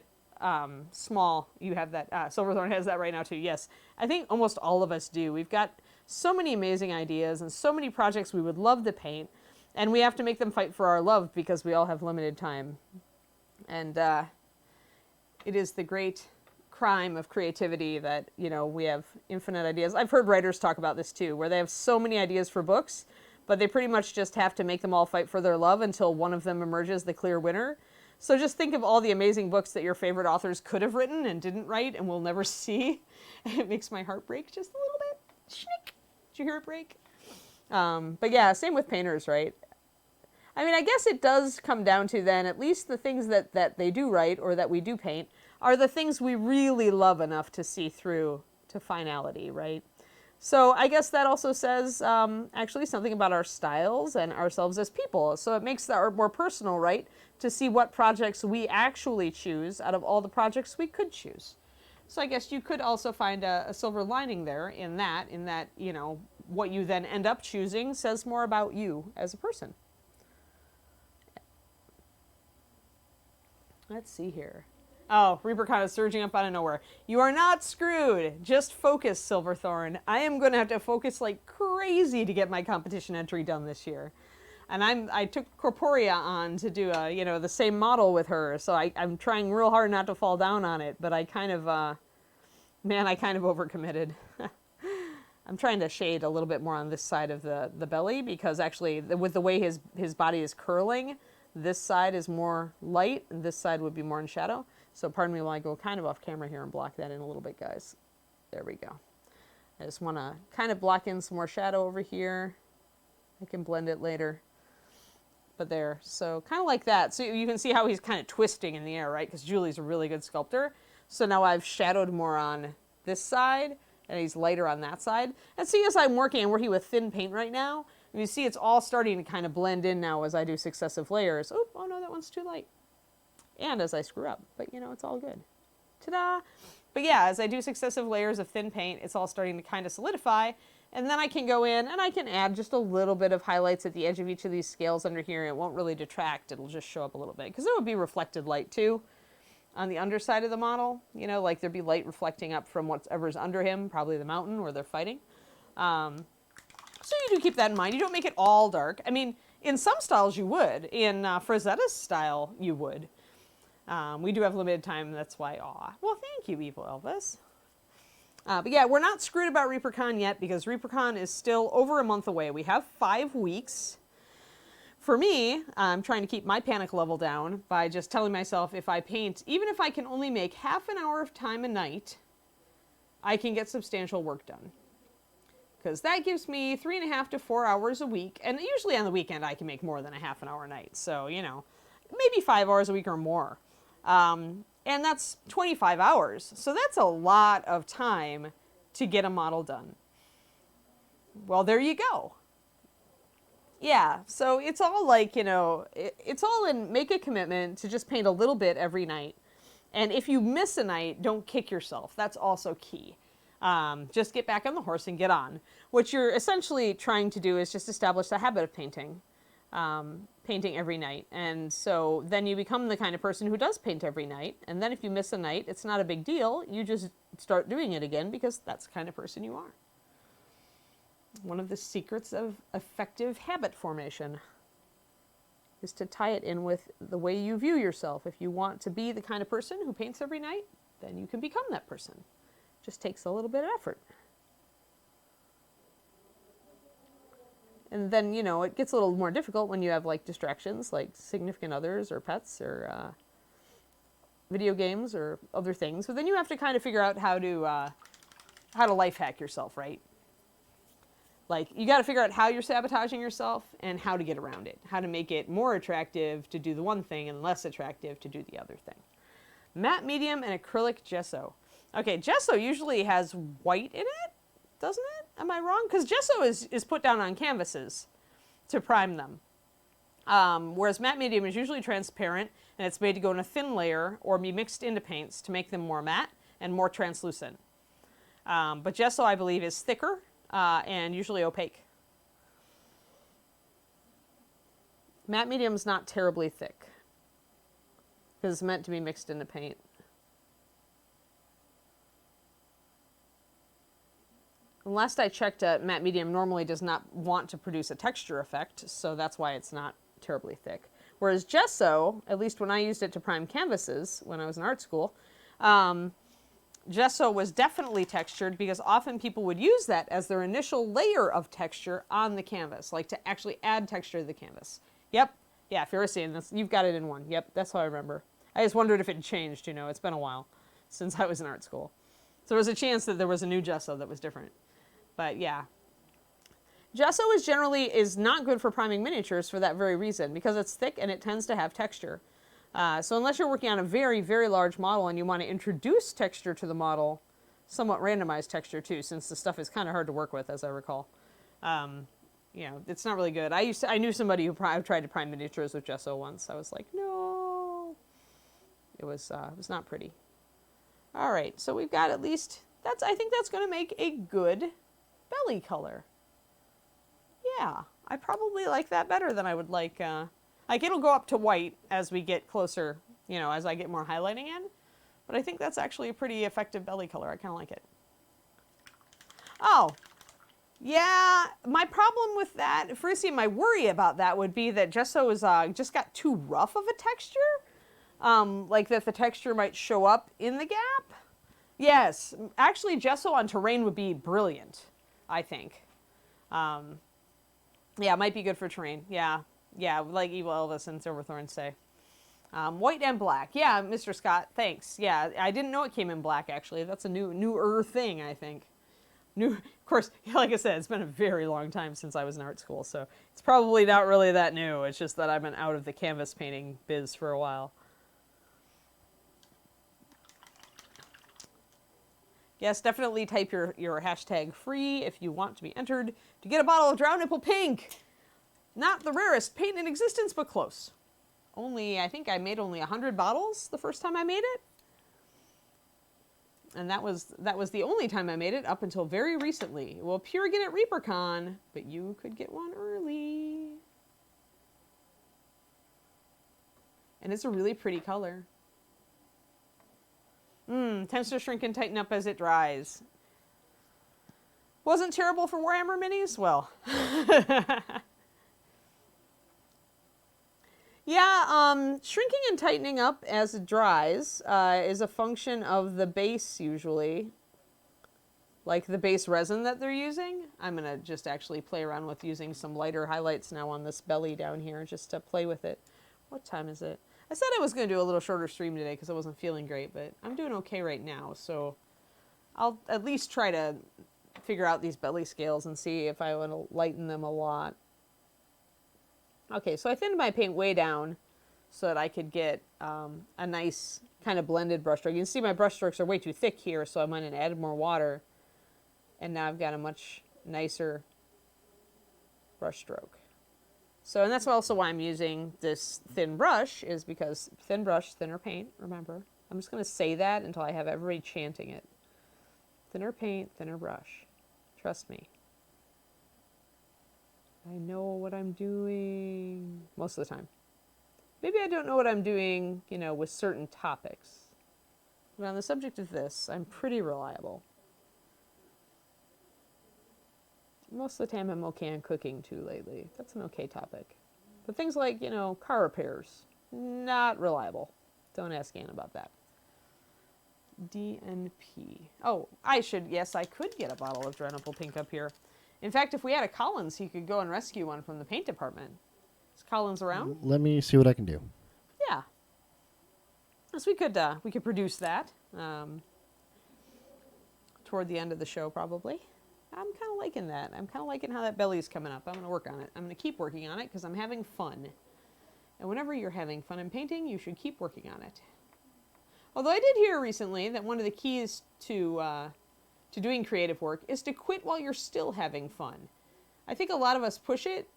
S1: small. You have that. Silverthorn has that right now too. Yes, I think almost all of us do. We've got so many amazing ideas and so many projects we would love to paint. And we have to make them fight for our love because we all have limited time. And it is the great crime of creativity that, we have infinite ideas. I've heard writers talk about this too, where they have so many ideas for books, but they pretty much just have to make them all fight for their love until one of them emerges the clear winner. So just think of all the amazing books that your favorite authors could have written and didn't write and will never see. It makes my heart break just a little bit. Schnick. Did you hear it break? But yeah, same with painters, right? I mean, I guess it does come down to then, at least the things that they do write or that we do paint are the things we really love enough to see through to finality, right? So I guess that also says actually something about our styles and ourselves as people. So it makes that more personal, right? To see what projects we actually choose out of all the projects we could choose. So I guess you could also find a silver lining there in that, what you then end up choosing says more about you as a person. Let's see here. Oh, Reaper is surging up out of nowhere. You are not screwed. Just focus, Silverthorn. I am going to have to focus like crazy to get my competition entry done this year. And I took Corporea on to do the same model with her, so I'm trying real hard not to fall down on it, but I kind of overcommitted. I'm trying to shade a little bit more on this side of the belly, because actually with the way his body is curling, this side is more light and this side would be more in shadow. So pardon me while I go kind of off camera here and block that in a little bit, guys. There we go. I just want to kind of block in some more shadow over here. I can blend it later. But there, so kind of like that. So you can see how he's kind of twisting in the air, right? Because Julie's a really good sculptor. So now I've shadowed more on this side, and he's lighter on that side. And see, as I'm working with thin paint right now, and you see it's all starting to kind of blend in now as I do successive layers. Oh no, that one's too light. And as I screw up, but it's all good. Ta-da! But yeah, as I do successive layers of thin paint, it's all starting to kind of solidify. And then I can go in and I can add just a little bit of highlights at the edge of each of these scales under here. It won't really detract. It'll just show up a little bit. Because there would be reflected light too on the underside of the model. Like there'd be light reflecting up from whatever's under him, probably the mountain where they're fighting. So you do keep that in mind. You don't make it all dark. I mean, in some styles you would. In Frazetta's style, you would. We do have limited time. That's why, aw. Well, thank you, Evil Elvis. But yeah, we're not screwed about ReaperCon yet because ReaperCon is still over a month away. We have 5 weeks. For me, I'm trying to keep my panic level down by just telling myself if I paint, even if I can only make half an hour of time a night, I can get substantial work done. Because that gives me 3.5 to 4 hours a week. And usually on the weekend, I can make more than a half an hour a night. So, maybe 5 hours a week or more. And that's 25 hours. So that's a lot of time to get a model done. Well, there you go. Yeah, so it's all like, it's all in make a commitment to just paint a little bit every night. And if you miss a night, don't kick yourself. That's also key. Just get back on the horse and get on. What you're essentially trying to do is just establish the habit of painting. Painting every night. And so then you become the kind of person who does paint every night. And then if you miss a night, it's not a big deal. You just start doing it again because that's the kind of person you are. One of the secrets of effective habit formation is to tie it in with the way you view yourself. If you want to be the kind of person who paints every night, then you can become that person. It just takes a little bit of effort. And then, it gets a little more difficult when you have like distractions like significant others or pets or video games or other things. So then you have to kind of figure out how to life hack yourself, right? Like you got to figure out how you're sabotaging yourself and how to get around it. How to make it more attractive to do the one thing and less attractive to do the other thing. Matte medium and acrylic gesso. Okay, gesso usually has white in it, doesn't it? Am I wrong? Because gesso is put down on canvases to prime them. Whereas matte medium is usually transparent and it's made to go in a thin layer or be mixed into paints to make them more matte and more translucent. But gesso, I believe, is thicker and usually opaque. Matte medium is not terribly thick because it's meant to be mixed into paint. And last I checked, matte medium normally does not want to produce a texture effect, so that's why it's not terribly thick. Whereas gesso, at least when I used it to prime canvases when I was in art school, gesso was definitely textured because often people would use that as their initial layer of texture on the canvas, like to actually add texture to the canvas. Yep, yeah, if you're seeing this, you've got it in one. Yep, that's how I remember. I just wondered if it had changed, it's been a while since I was in art school. So there was a chance that there was a new gesso that was different. But yeah. Gesso is not good for priming miniatures for that very reason, because it's thick and it tends to have texture. So unless you're working on a very, very large model and you want to introduce texture to the model, somewhat randomized texture too, since the stuff is kind of hard to work with, as I recall. It's not really good. I knew somebody who tried to prime miniatures with gesso once. I was like, no. It was not pretty. All right, so we've got at least, I think that's going to make a good belly color. Yeah, I probably like that better than I would like it'll go up to white as we get closer, you know, as I get more highlighting in. But I think that's actually a pretty effective belly color. I kind of like it. Oh, yeah, my problem with that, firstly, my worry about that would be that gesso is just got too rough of a texture. Like that the texture might show up in the gap. Yes, actually gesso on terrain would be brilliant, I think. Yeah, it might be good for terrain. Yeah, yeah, like Evil Elvis and Silverthorn say. White and black. Yeah, Mr. Scott, thanks. Yeah, I didn't know it came in black, actually. That's a newer thing, I think. Of course, like I said, it's been a very long time since I was in art school, so it's probably not really that new. It's just that I've been out of the canvas painting biz for a while. Yes, definitely type your hashtag free if you want to be entered to get a bottle of Drow Nipple Pink. Not the rarest paint in existence, but close. I think I made only 100 bottles the first time I made it. And that was the only time I made it up until very recently. It will appear again at ReaperCon, but you could get one early. And it's a really pretty color. Tends to shrink and tighten up as it dries. Wasn't terrible for Warhammer minis? Well. Yeah, shrinking and tightening up as it dries is a function of the base usually. Like the base resin that they're using. I'm going to just actually play around with using some lighter highlights now on this belly down here just to play with it. What time is it? I said I was going to do a little shorter stream today because I wasn't feeling great, but I'm doing okay right now. So I'll at least try to figure out these belly scales and see if I want to lighten them a lot. Okay, so I thinned my paint way down so that I could get a nice kind of blended brushstroke. You can see my brushstrokes are way too thick here, so I went and added more water. And now I've got a much nicer brushstroke. So, and that's also why I'm using this thin brush, is because thin brush, thinner paint, remember. I'm just going to say that until I have everybody chanting it. Thinner paint, thinner brush. Trust me. I know what I'm doing most of the time. Maybe I don't know what I'm doing, you know, with certain topics. But on the subject of this, I'm pretty reliable. Most of the time I'm okay on cooking too lately. That's an okay topic. But things like, you know, car repairs, not reliable. Don't ask Ann about that. DNP. Oh, yes, I could get a bottle of Drow Nipple Pink up here. In fact, if we had a Collins, he could go and rescue one from the paint department. Is Collins around?
S2: Let me see what I can do.
S1: Yeah. So we could produce that toward the end of the show, probably. I'm kind of liking that. I'm kind of liking how that belly's coming up. I'm going to work on it. I'm going to keep working on it because I'm having fun. And whenever you're having fun in painting, you should keep working on it. Although I did hear recently that one of the keys to doing creative work is to quit while you're still having fun. I think a lot of us push it,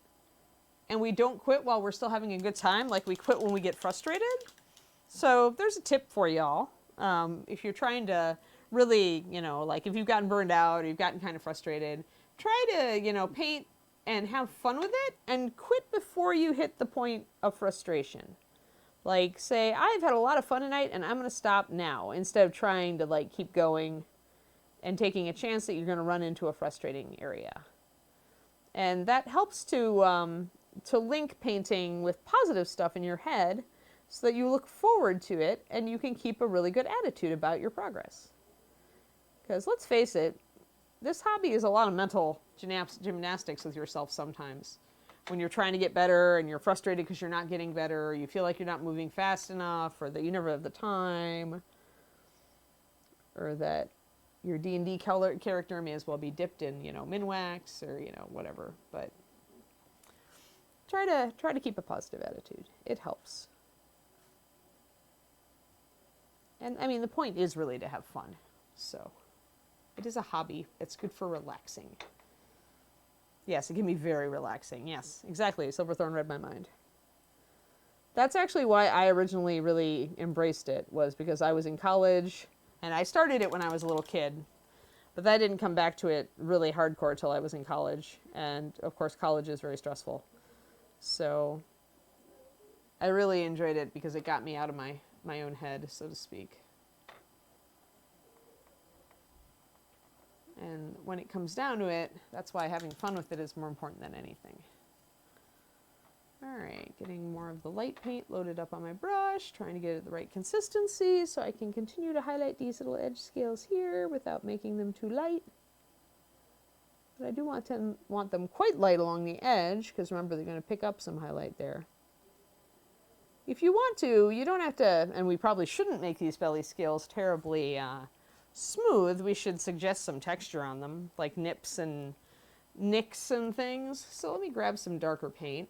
S1: and we don't quit while we're still having a good time, like we quit when we get frustrated. So there's a tip for y'all. If you're trying to really, you know, like if you've gotten burned out or you've gotten kind of frustrated, try to, you know, paint and have fun with it and quit before you hit the point of frustration. Like say, I've had a lot of fun tonight and I'm going to stop now, instead of trying to like keep going and taking a chance that you're going to run into a frustrating area. And that helps to link painting with positive stuff in your head so that you look forward to it and you can keep a really good attitude about your progress. Because let's face it, this hobby is a lot of mental gymnastics with yourself sometimes. When you're trying to get better and you're frustrated because you're not getting better, or you feel like you're not moving fast enough, or that you never have the time, or that your D&D character may as well be dipped in, you know, Minwax or, you know, whatever. But try to keep a positive attitude. It helps. And I mean, the point is really to have fun. So it is a hobby. It's good for relaxing. Yes, it can be very relaxing. Yes, exactly. Silverthorn read my mind. That's actually why I originally really embraced it, was because I was in college and I started it when I was a little kid. But that didn't come back to it really hardcore till I was in college. And of course, college is very stressful. So I really enjoyed it because it got me out of my own head, so to speak. And when it comes down to it, that's why having fun with it is more important than anything. All right, getting more of the light paint loaded up on my brush, trying to get it the right consistency so I can continue to highlight these little edge scales here without making them too light. But I do want them quite light along the edge, because remember, they're going to pick up some highlight there. If you want to, you don't have to, and we probably shouldn't make these belly scales terribly smooth. We should suggest some texture on them, like nips and nicks and things. So let me grab some darker paint.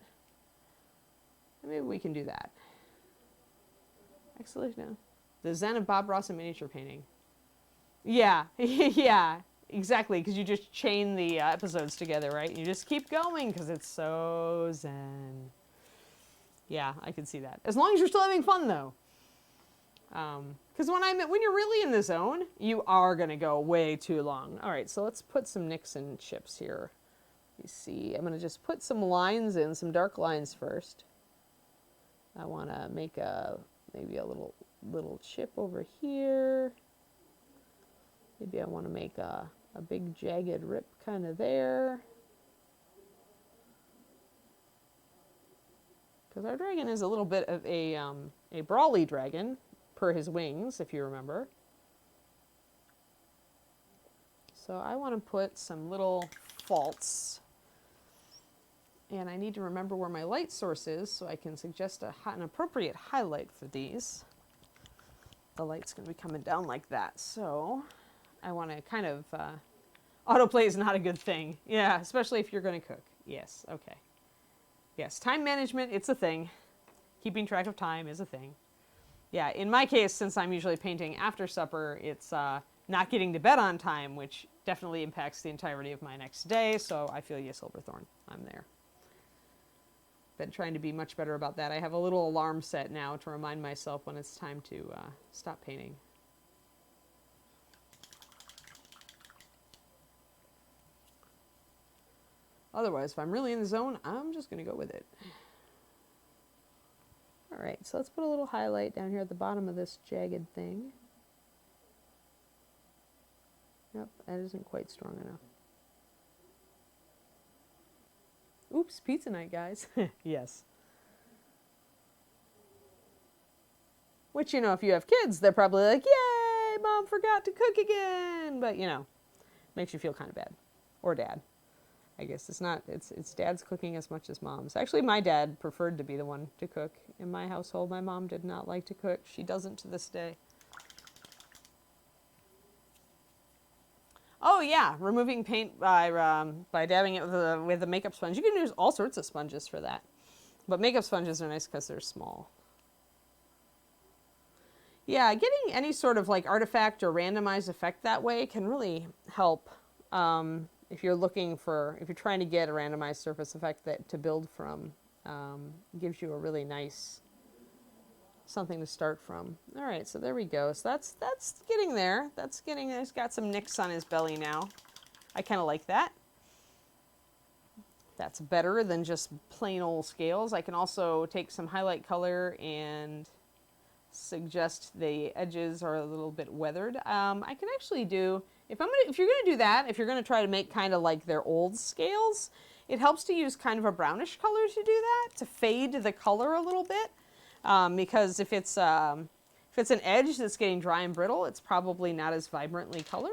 S1: Maybe we can do that. Actually, no. The Zen of Bob Ross in miniature painting. Yeah, yeah, exactly, because you just chain the episodes together, right? You just keep going because it's so zen. Yeah, I can see that. As long as you're still having fun, though. Because when you're really in the zone, you are going to go way too long. All right, so let's put some nicks and chips here. You see, I'm going to just put some lines in, some dark lines first. I want to make maybe a little chip over here. Maybe I want to make a big jagged rip kind of there. Because our dragon is a little bit of a brawly dragon, per his wings, if you remember. So I want to put some little faults. And I need to remember where my light source is so I can suggest an appropriate highlight for these. The light's going to be coming down like that. So I want to kind of... autoplay is not a good thing. Yeah, especially if you're going to cook. Yes, okay. Yes, time management, it's a thing. Keeping track of time is a thing. Yeah, in my case, since I'm usually painting after supper, it's not getting to bed on time, which definitely impacts the entirety of my next day. So I feel you, Silverthorn. I'm there. Been trying to be much better about that. I have a little alarm set now to remind myself when it's time to stop painting. Otherwise, if I'm really in the zone, I'm just going to go with it. All right, so let's put a little highlight down here at the bottom of this jagged thing. Yep, that isn't quite strong enough. Oops, pizza night, guys. Yes. Which, you know, if you have kids, they're probably like, yay, mom forgot to cook again. But, you know, makes you feel kind of bad. Or dad. I guess it's dad's cooking as much as mom's. Actually, my dad preferred to be the one to cook. In my household, my mom did not like to cook. She doesn't to this day. Oh yeah, removing paint by dabbing it with a makeup sponge. You can use all sorts of sponges for that. But makeup sponges are nice because they're small. Yeah, getting any sort of like artifact or randomized effect that way can really help. If you're trying to get a randomized surface effect to build from, gives you a really nice something to start from. All right, so there we go. So that's getting there. He's got some nicks on his belly now. I kind of like that. That's better than just plain old scales. I can also take some highlight color and suggest the edges are a little bit weathered. I can actually do, if you're going to do that, if you're going to try to make kind of like their old scales, it helps to use kind of a brownish color to do that, to fade the color a little bit. Because if it's an edge that's getting dry and brittle, it's probably not as vibrantly colored.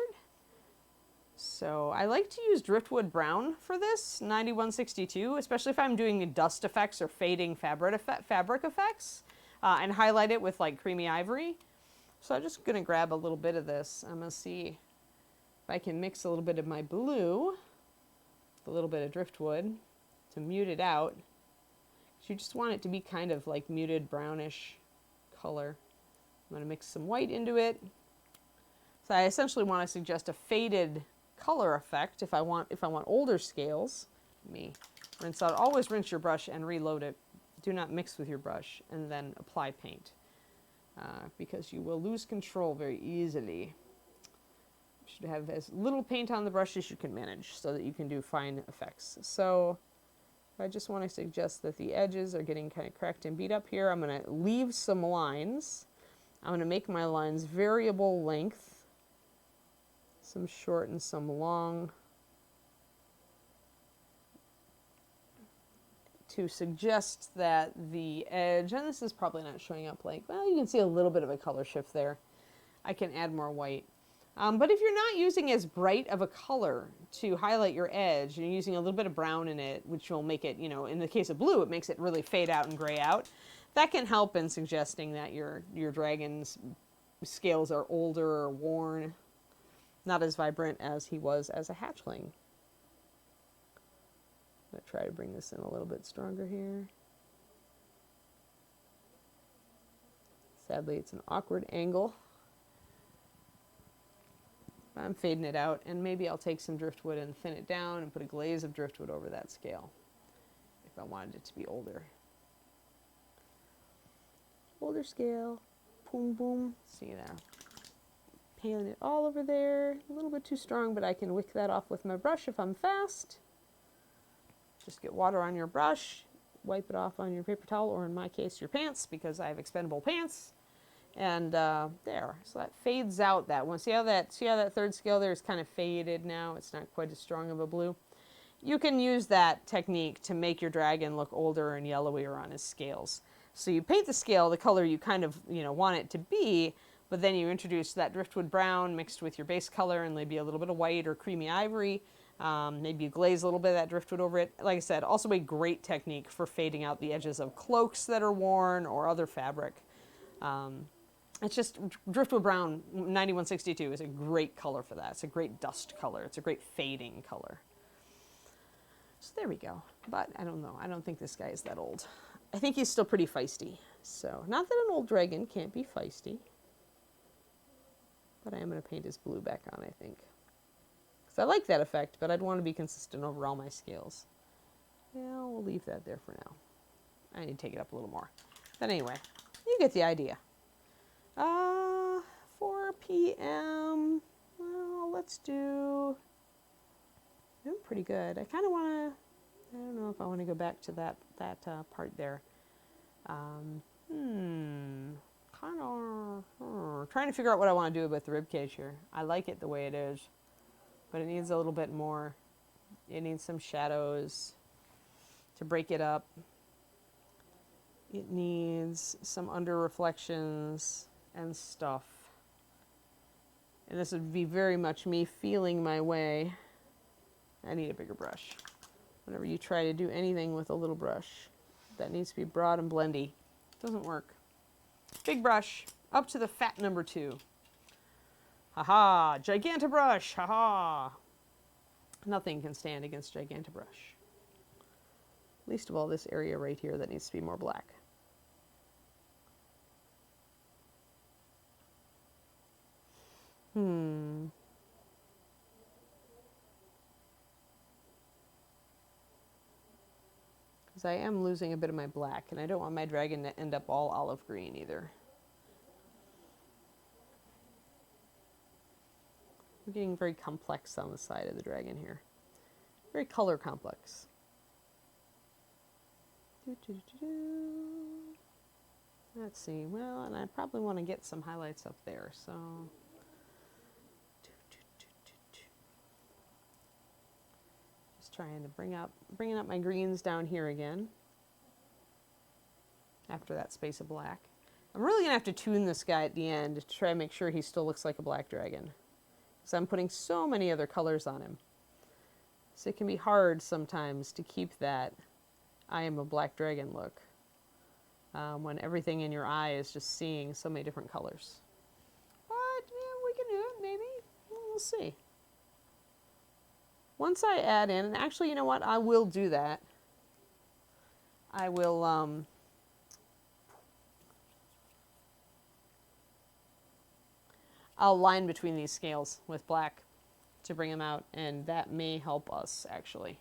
S1: So I like to use driftwood brown for this, 9162, especially if I'm doing dust effects or fading fabric effects, and highlight it with like creamy ivory. So I'm just going to grab a little bit of this. I'm going to see if I can mix a little bit of my blue with a little bit of driftwood to mute it out. You just want it to be kind of like muted brownish color. I'm going to mix some white into it. So I essentially want to suggest a faded color effect if I want older scales. Let me rinse out. Always rinse your brush and reload it. Do not mix with your brush and then apply paint because you will lose control very easily. should have as little paint on the brush as you can manage so that you can do fine effects. So I just want to suggest that the edges are getting kind of cracked and beat up here. I'm going to leave some lines. I'm going to make my lines variable length, some short and some long, to suggest that the edge, and this is probably not showing up like, well, you can see a little bit of a color shift there. I can add more white. But if you're not using as bright of a color to highlight your edge, and you're using a little bit of brown in it, which will make it, you know, in the case of blue, it makes it really fade out and gray out. That can help in suggesting that your dragon's scales are older or worn, not as vibrant as he was as a hatchling. I'm going to try to bring this in a little bit stronger here. Sadly, it's an awkward angle. I'm fading it out, and maybe I'll take some driftwood and thin it down and put a glaze of driftwood over that scale if I wanted it to be older. Older scale, boom, boom. See that? Paling it all over there. A little bit too strong, but I can wick that off with my brush if I'm fast. Just get water on your brush, wipe it off on your paper towel, or in my case, your pants, because I have expendable pants. And there, so that fades out that one. See how that third scale there is kind of faded now? It's not quite as strong of a blue. You can use that technique to make your dragon look older and yellowier on his scales. So you paint the scale the color you kind of want it to be, but then you introduce that driftwood brown mixed with your base color and maybe a little bit of white or creamy ivory. Maybe you glaze a little bit of that driftwood over it. Like I said, also a great technique for fading out the edges of cloaks that are worn or other fabric. It's just driftwood brown 9162 is a great color for that. It's a great dust color. It's a great fading color. So there we go. But I don't know. I don't think this guy is that old. I think he's still pretty feisty. So not that an old dragon can't be feisty. But I am going to paint his blue back on, I think. Because I like that effect, but I'd want to be consistent over all my scales. Yeah, we'll leave that there for now. I need to take it up a little more. But anyway, you get the idea. 4 p.m. Well, let's do. Doing pretty good. I kind of want to. I don't know if I want to go back to that part there. Kind of trying to figure out what I want to do with the rib cage here. I like it the way it is, but it needs a little bit more. It needs some shadows to break it up. It needs some under reflections and stuff. And this would be very much me feeling my way. I need a bigger brush. Whenever you try to do anything with a little brush, that needs to be broad and blendy. Doesn't work. Big brush, up to the fat number 2. Haha, Gigantobrush, haha. Nothing can stand against Gigantobrush. Least of all this area right here that needs to be more black. Because I am losing a bit of my black, and I don't want my dragon to end up all olive green either. I'm getting very complex on the side of the dragon here. Very color complex. Let's see, well, and I probably want to get some highlights up there, so. Just trying to bringing up my greens down here again. After that space of black. I'm really gonna have to tune this guy at the end to try to make sure he still looks like a black dragon. Because I'm putting so many other colors on him. So it can be hard sometimes to keep that I am a black dragon look. When everything in your eye is just seeing so many different colors. But yeah, we can do it, maybe. We'll see. Once I add in, and actually, you know what? I will do that. I will, I'll line between these scales with black to bring them out, and that may help us, actually.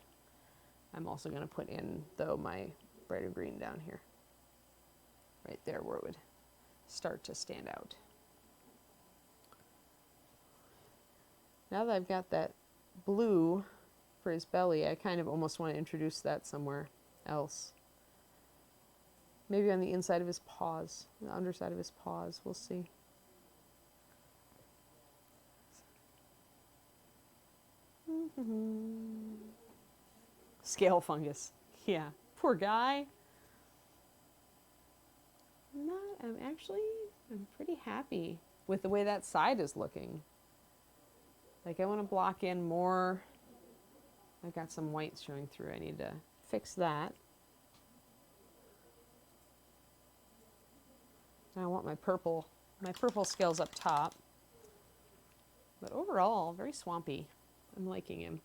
S1: I'm also going to put in, though, my brighter green down here. Right there where it would start to stand out. Now that I've got that blue for his belly, I kind of almost want to introduce that somewhere else. Maybe on the inside of his paws, the underside of his paws. We'll see. Scale fungus. Yeah, poor guy. I'm pretty happy with the way that side is looking. Like, I want to block in more. I've got some white showing through. I need to fix that. I want my purple scales up top. But overall, very swampy. I'm liking him.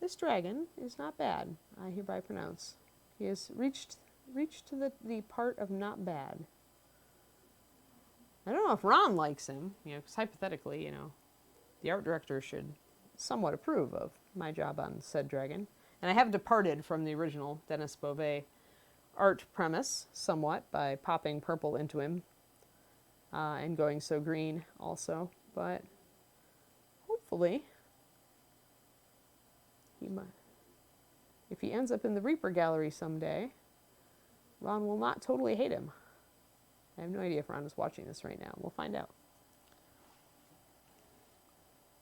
S1: This dragon is not bad, I hereby pronounce. He has reached to the part of not bad. I don't know if Ron likes him, because hypothetically, the art director should somewhat approve of my job on said dragon. And I have departed from the original Dennis Beauvais art premise somewhat by popping purple into him and going so green also. But hopefully, if he ends up in the Reaper gallery someday, Ron will not totally hate him. I have no idea if Ron is watching this right now. We'll find out.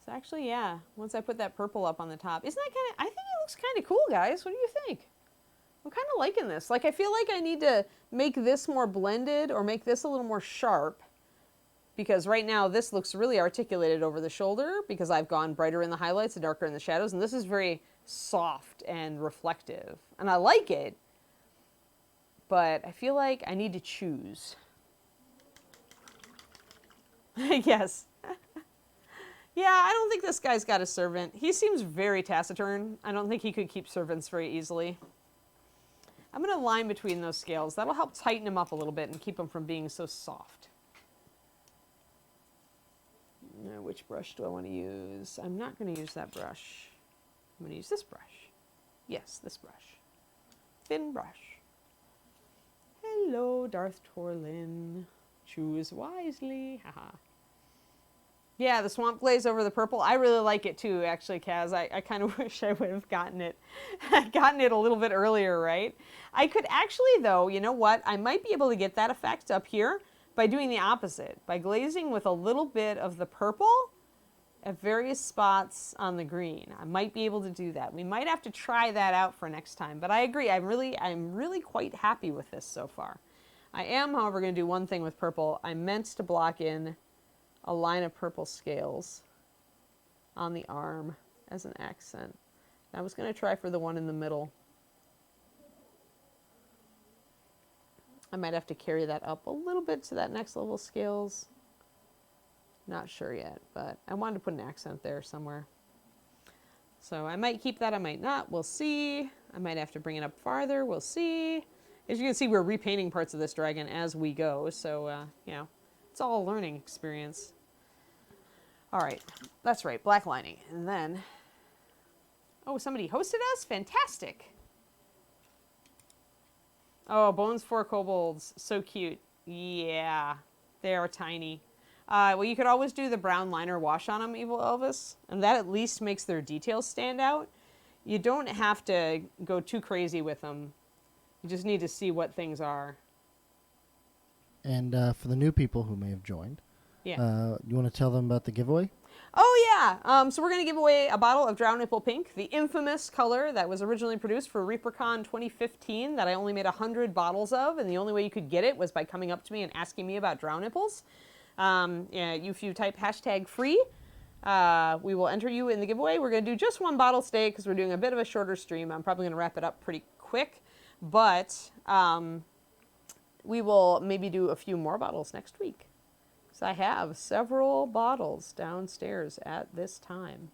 S1: So actually, yeah, once I put that purple up on the top, isn't that I think it looks kind of cool, guys. What do you think? I'm kind of liking this. Like, I feel like I need to make this more blended or make this a little more sharp, because right now this looks really articulated over the shoulder because I've gone brighter in the highlights and darker in the shadows, and this is very soft and reflective. And I like it, but I feel like I need to choose. Yes. Yeah, I don't think this guy's got a servant. He seems very taciturn. I don't think he could keep servants very easily. I'm going to line between those scales. That'll help tighten him up a little bit and keep him from being so soft. Now, which brush do I want to use? I'm not going to use that brush. I'm going to use this brush. Yes, this brush. Thin brush. Hello, Darth Torlin. Choose wisely. Haha. Yeah, the swamp glaze over the purple. I really like it too, actually, Kaz. I kind of wish I would have gotten it a little bit earlier, right? I could actually, though, you know what? I might be able to get that effect up here by doing the opposite, by glazing with a little bit of the purple at various spots on the green. I might be able to do that. We might have to try that out for next time, but I agree. I'm really quite happy with this so far. I am, however, going to do one thing with purple. I meant to block in a line of purple scales on the arm as an accent. I was going to try for the one in the middle. I might have to carry that up a little bit to that next level of scales. Not sure yet, but I wanted to put an accent there somewhere. So I might keep that, I might not. We'll see. I might have to bring it up farther. We'll see. As you can see, we're repainting parts of this dragon as we go. So, it's all a learning experience. All right, that's right, black lining. And then, oh, somebody hosted us? Fantastic. Oh, Bones for Kobolds, so cute. Yeah, they are tiny. Well, you could always do the brown liner wash on them, Evil Elvis, and that at least makes their details stand out. You don't have to go too crazy with them. You just need to see what things are.
S2: And for the new people who may have joined,
S1: yeah,
S2: you want to tell them about the giveaway?
S1: Oh, yeah. So we're going to give away a bottle of Drow Nipple Pink, the infamous color that was originally produced for ReaperCon 2015 that I only made 100 bottles of, and the only way you could get it was by coming up to me and asking me about Drow Nipples. If you type #free, we will enter you in the giveaway. We're going to do just one bottle today because we're doing a bit of a shorter stream. I'm probably going to wrap it up pretty quick, but we will maybe do a few more bottles next week. So I have several bottles downstairs at this time.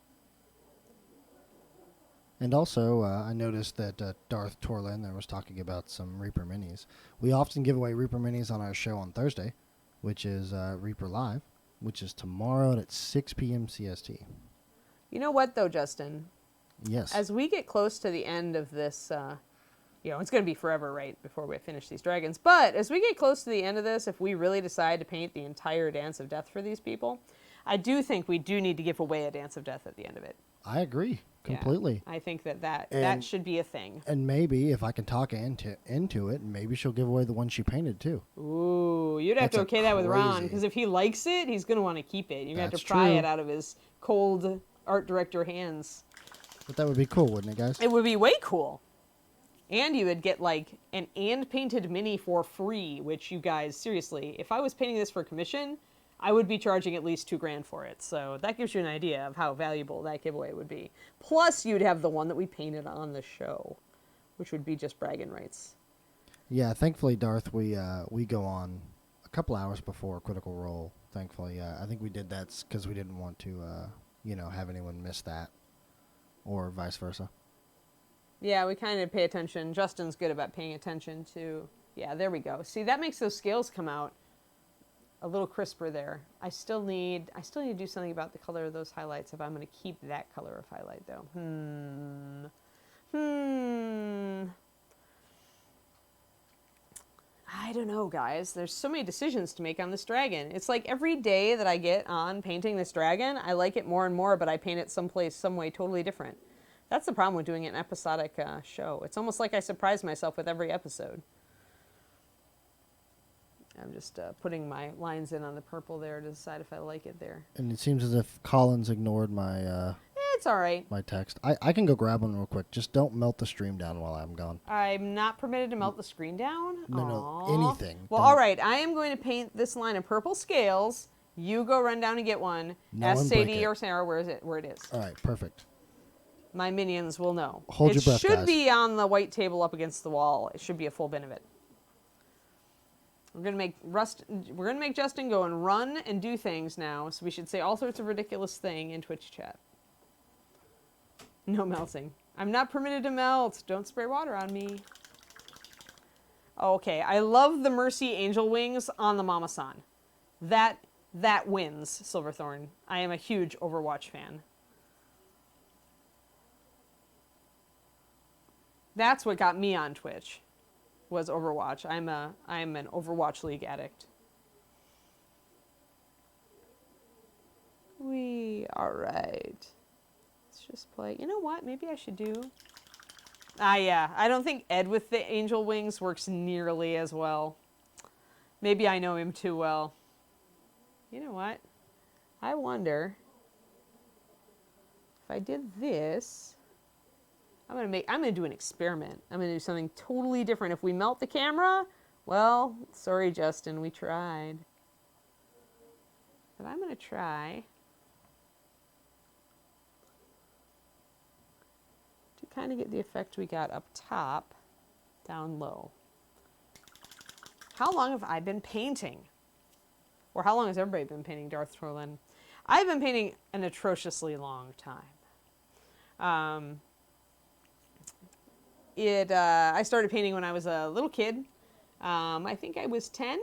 S2: And also, I noticed that Darth Torlin there was talking about some Reaper Minis. We often give away Reaper Minis on our show on Thursday, which is Reaper Live, which is tomorrow at 6 p.m. CST.
S1: You know what, though, Justin?
S2: Yes.
S1: As we get close to the end of this, it's going to be forever, right, before we finish these dragons. But as we get close to the end of this, if we really decide to paint the entire Dance of Death for these people, I do think we do need to give away a Dance of Death at the end of it.
S2: I agree
S1: Yeah.
S2: completely.
S1: I think that
S2: And-
S1: should be a thing.
S2: And maybe if I can talk into it, maybe she'll give away the one she painted too.
S1: Ooh, you'd have
S2: That's
S1: to okay that with Ron,
S2: crazy.
S1: because if he likes it, he's going to want to keep it. You're going to have
S2: That's
S1: to pry
S2: true.
S1: it out of his cold art director hands.
S2: But that would be cool, wouldn't it, guys?
S1: It would be way cool. And you would get like an painted mini for free, which you guys, seriously, if I was painting this for commission, I would be charging at least $2,000 for it. So that gives you an idea of how valuable that giveaway would be. Plus, you'd have the one that we painted on the show, which would be just bragging rights.
S2: Yeah, thankfully, Darth, we go on a couple hours before Critical Role. Thankfully, I think we did that because we didn't want to, have anyone miss that, or vice versa.
S1: Yeah, we kind of pay attention. Justin's good about paying attention to. Yeah, there we go. See, that makes those scales come out a little crisper there. I still need to do something about the color of those highlights if I'm going to keep that color of highlight though. I don't know, guys. There's so many decisions to make on this dragon. It's like every day that I get on painting this dragon, I like it more and more, but I paint it someplace, some way totally different. That's the problem with doing an episodic show. It's almost like I surprise myself with every episode. I'm just putting my lines in on the purple there to decide if I like it there.
S2: And it seems as if Collins ignored my
S1: It's all right.
S2: my text. I can go grab one real quick. Just don't melt the stream down while I'm gone.
S1: I'm not permitted to melt the screen down?
S2: No,
S1: Aw.
S2: anything.
S1: Well,
S2: Don't-
S1: all right. I am going to paint this line of purple scales. You go run down and get one.
S2: No
S1: Ask
S2: one break
S1: Sadie
S2: it.
S1: or Sarah where it is.
S2: All right, perfect.
S1: My minions will know.
S2: Hold your breath,
S1: It should
S2: guys.
S1: be on the white table up against the wall. It should be a full bin of it. We're gonna make Justin go and run and do things now, so we should say all sorts of ridiculous thing in Twitch chat. No melting. I'm not permitted to melt. Don't spray water on me. Okay, I love the Mercy Angel Wings on the Mama-san. That wins, Silverthorn. I am a huge Overwatch fan. That's what got me on Twitch, was Overwatch. I'm an Overwatch League addict. All right. Let's just play. You know what? Maybe I should do. Yeah. I don't think Ed with the angel wings works nearly as well. Maybe I know him too well. You know what? I wonder if I did this. I'm gonna do an experiment. I'm gonna do something totally different. If we melt the camera, well, sorry, Justin, we tried. But I'm gonna try to kind of get the effect we got up top, down low. How long have I been painting? Or how long has everybody been painting Darth Trollen? I've been painting an atrociously long time. I started painting when I was a little kid. I think I was 9?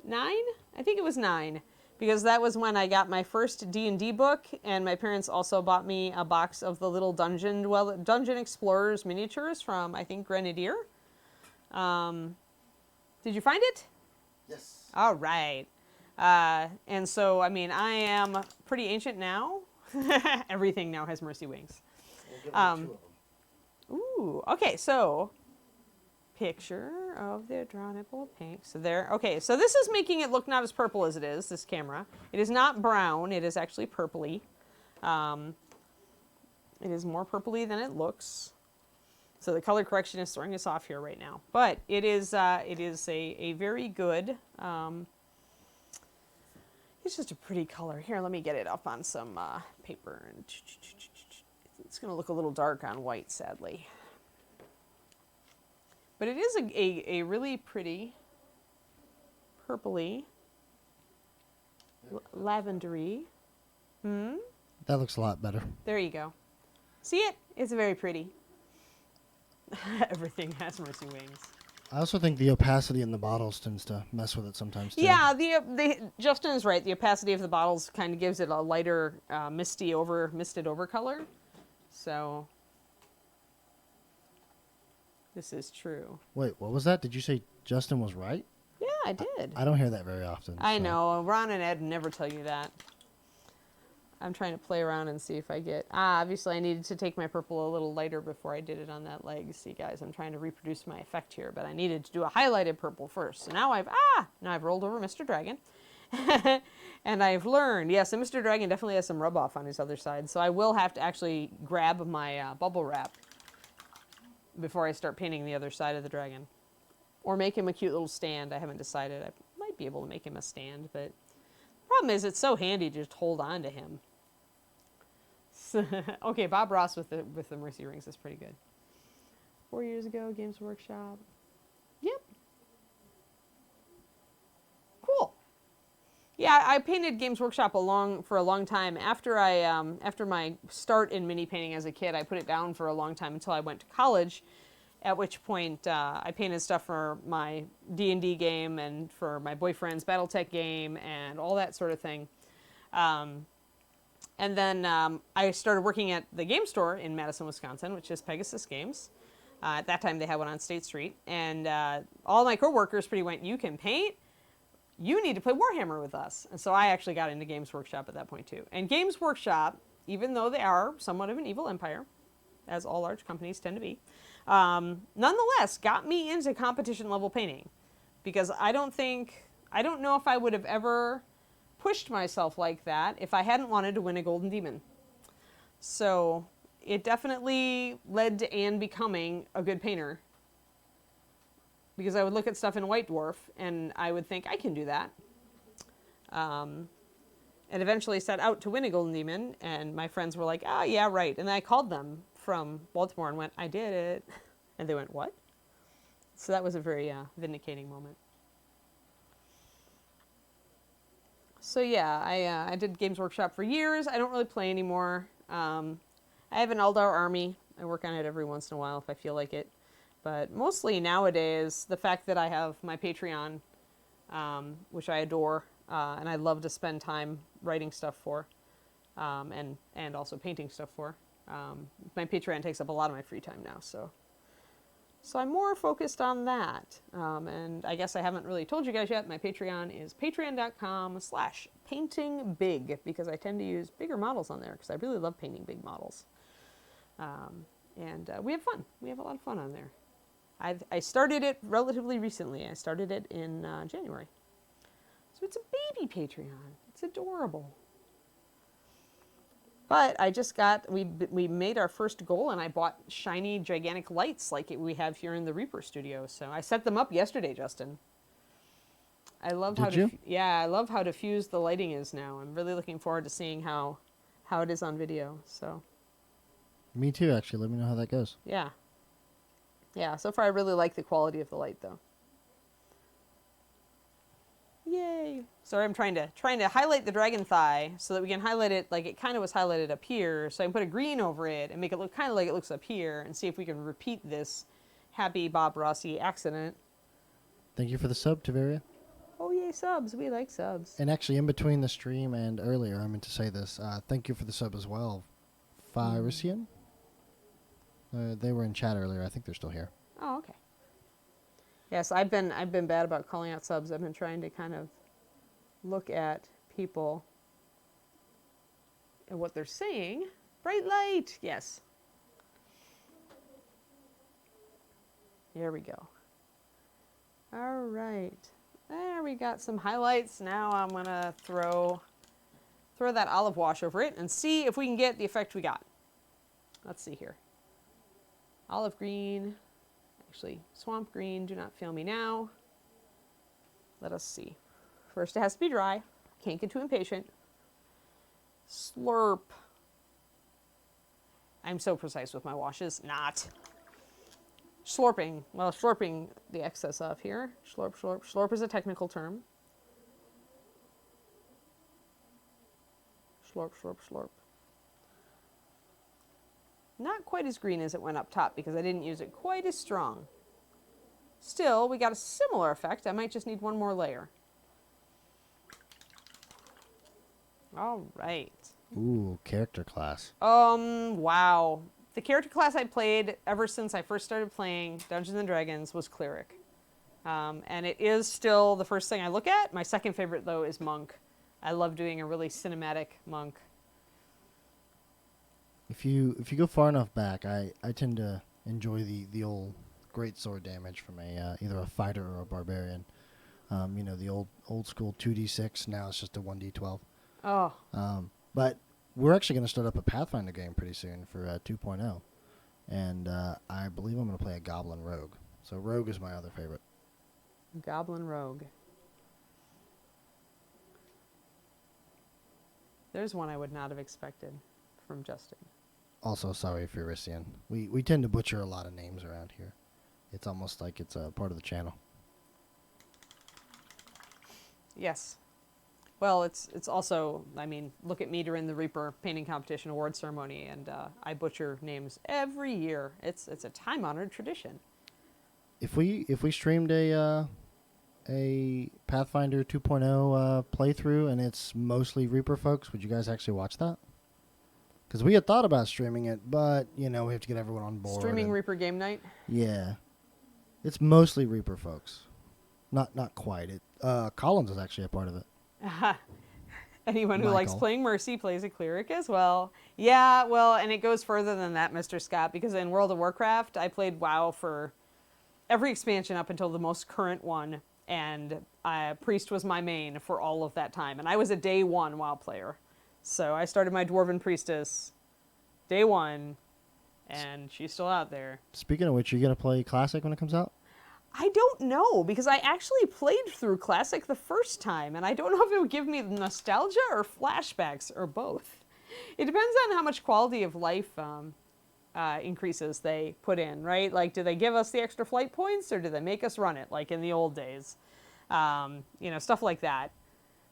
S1: I think it was 9, because that was when I got my first D&D book, and my parents also bought me a box of the little Dungeon Explorers miniatures from, I think, Grenadier. Did you find it?
S2: Yes.
S1: All right. And so, I mean, I am pretty ancient now. Everything now has Mercy Wings. Ooh, okay, so picture of the draw nipple of pink. So there, okay, so this is making it look not as purple as it is, this camera. It is not brown, it is actually purpley. It is more purpley than it looks. So the color correction is throwing us off here right now. But it is a very good, it's just a pretty color. Here, let me get it up on some paper. And it's going to look a little dark on white, sadly. But it is a really pretty purpley, lavendery.
S2: That looks a lot better.
S1: There you go. See it? It's very pretty. Everything has Mercy Wings.
S2: I also think the opacity in the bottles tends to mess with it sometimes too.
S1: Yeah, Justin is right. The opacity of the bottles kind of gives it a lighter, misted over color. So this is true.
S2: Wait, what was that? Did you say Justin was right?
S1: Yeah, I did.
S2: I don't hear that very often.
S1: I
S2: so.
S1: know. Ron and Ed never tell you that. I'm trying to play around and see if I get... obviously I needed to take my purple a little lighter before I did it on that leg. See, guys, I'm trying to reproduce my effect here, but I needed to do a highlighted purple first. So now I've rolled over Mr. Dragon. And I've learned, yes, and Mr. Dragon definitely has some rub-off on his other side. So I will have to actually grab my bubble wrap before I start painting the other side of the dragon. Or make him a cute little stand. I haven't decided. I might be able to make him a stand, but... problem is, it's so handy to just hold on to him. Okay, Bob Ross with the Mercy Rings is pretty good. 4 years ago, Games Workshop. Yep. Cool. Yeah, I painted Games Workshop for a long time. After after my start in mini painting as a kid, I put it down for a long time until I went to college. At which point, I painted stuff for my D&D game and for my boyfriend's BattleTech game and all that sort of thing. And then I started working at the game store in Madison, Wisconsin, which is Pegasus Games. At that time, they had one on State Street. And all my coworkers pretty went, you can paint? You need to play Warhammer with us. And so I actually got into Games Workshop at that point, too. And Games Workshop, even though they are somewhat of an evil empire, as all large companies tend to be, nonetheless got me into competition level painting, because I don't know if I would have ever pushed myself like that if I hadn't wanted to win a Golden Demon. So it definitely led to Anne becoming a good painter, because I would look at stuff in White Dwarf and I would think, I can do that. And eventually set out to win a Golden Demon, and my friends were like, yeah, right. And then I called them from Baltimore and went, I did it. And they went, what? So that was a very vindicating moment. So yeah, I did Games Workshop for years. I don't really play anymore. I have an Eldar army. I work on it every once in a while if I feel like it. But mostly nowadays, the fact that I have my Patreon, which I adore, and I love to spend time writing stuff for, and also painting stuff for. My Patreon takes up a lot of my free time now, so I'm more focused on that. And I guess I haven't really told you guys yet, my Patreon is patreon.com/paintingbig, because I tend to use bigger models on there, because I really love painting big models. And we have fun. We have a lot of fun on there. I started it relatively recently. I started it in January. So it's a baby Patreon. It's adorable. But I just we made our first goal, and I bought shiny, gigantic lights like we have here in the Reaper studio. So I set them up yesterday, Justin. I love how I love how diffused the lighting is now. I'm really looking forward to seeing how it is on video. So.
S2: Me too, actually. Let me know how that goes.
S1: Yeah. Yeah, so far I really like the quality of the light, though. Yay! Sorry, I'm trying to highlight the dragon thigh so that we can highlight it like it kind of was highlighted up here. So I can put a green over it and make it look kind of like it looks up here, and see if we can repeat this happy Bob Rossi accident.
S2: Thank you for the sub, Taveria.
S1: Oh, yay, subs. We like subs.
S2: And actually, in between the stream and earlier, I meant to say this. Thank you for the sub as well. Firesian? They were in chat earlier. I think they're still here.
S1: Oh, okay. Yes, I've been bad about calling out subs. I've been trying to kind of look at people and what they're saying. Bright light, yes. Here we go. All right. There we got some highlights. Now I'm gonna throw that olive wash over it and see if we can get the effect we got. Let's see here. Olive green, actually swamp green, do not fail me now. Let us see. First it has to be dry. Can't get too impatient. Slurp. I'm so precise with my washes. Not. Slurping. Well, slurping the excess off here. Slurp, slurp. Slurp is a technical term. Slurp, slurp, slurp. Not quite as green as it went up top because I didn't use it quite as strong. Still, we got a similar effect. I might just need one more layer. All right.
S2: Ooh, character class.
S1: Wow. The character class I played ever since I first started playing Dungeons & Dragons was Cleric. And it is still the first thing I look at. My second favorite, though, is Monk. I love doing a really cinematic Monk.
S2: If you go far enough back, I tend to enjoy the old great sword damage from a either a fighter or a barbarian. The old school 2d6. Now it's just a 1d12.
S1: Oh,
S2: But we're actually going to start up a Pathfinder game pretty soon for 2.0, and I believe I'm going to play a Goblin Rogue. So Rogue is my other favorite.
S1: Goblin Rogue. There's one I would not have expected from Justin.
S2: Also, sorry, Furisian. We tend to butcher a lot of names around here. It's almost like it's a part of the channel.
S1: Yes. Well, it's also, I mean, look at me during the Reaper painting competition award ceremony, and I butcher names every year. It's a time-honored tradition.
S2: If we streamed a Pathfinder 2.0 playthrough and it's mostly Reaper folks, would you guys actually watch that? Because we had thought about streaming it, but we have to get everyone on board.
S1: Streaming Reaper game night.
S2: Yeah, it's mostly Reaper folks. Not quite. Collins is actually a part of it.
S1: Anyone who likes playing Mercy plays a cleric as well. Yeah, well, and it goes further than that, Mr. Scott, because in World of Warcraft, I played WoW for every expansion up until the most current one, and Priest was my main for all of that time. And I was a day one WoW player. So I started my Dwarven Priestess day one, and she's still out there.
S2: Speaking of which, are you going to play Classic when it comes out?
S1: I don't know, because I actually played through Classic the first time, and I don't know if it would give me nostalgia or flashbacks or both. It depends on how much quality of life increases they put in, right? Like, do they give us the extra flight points, or do they make us run it, like in the old days? Stuff like that.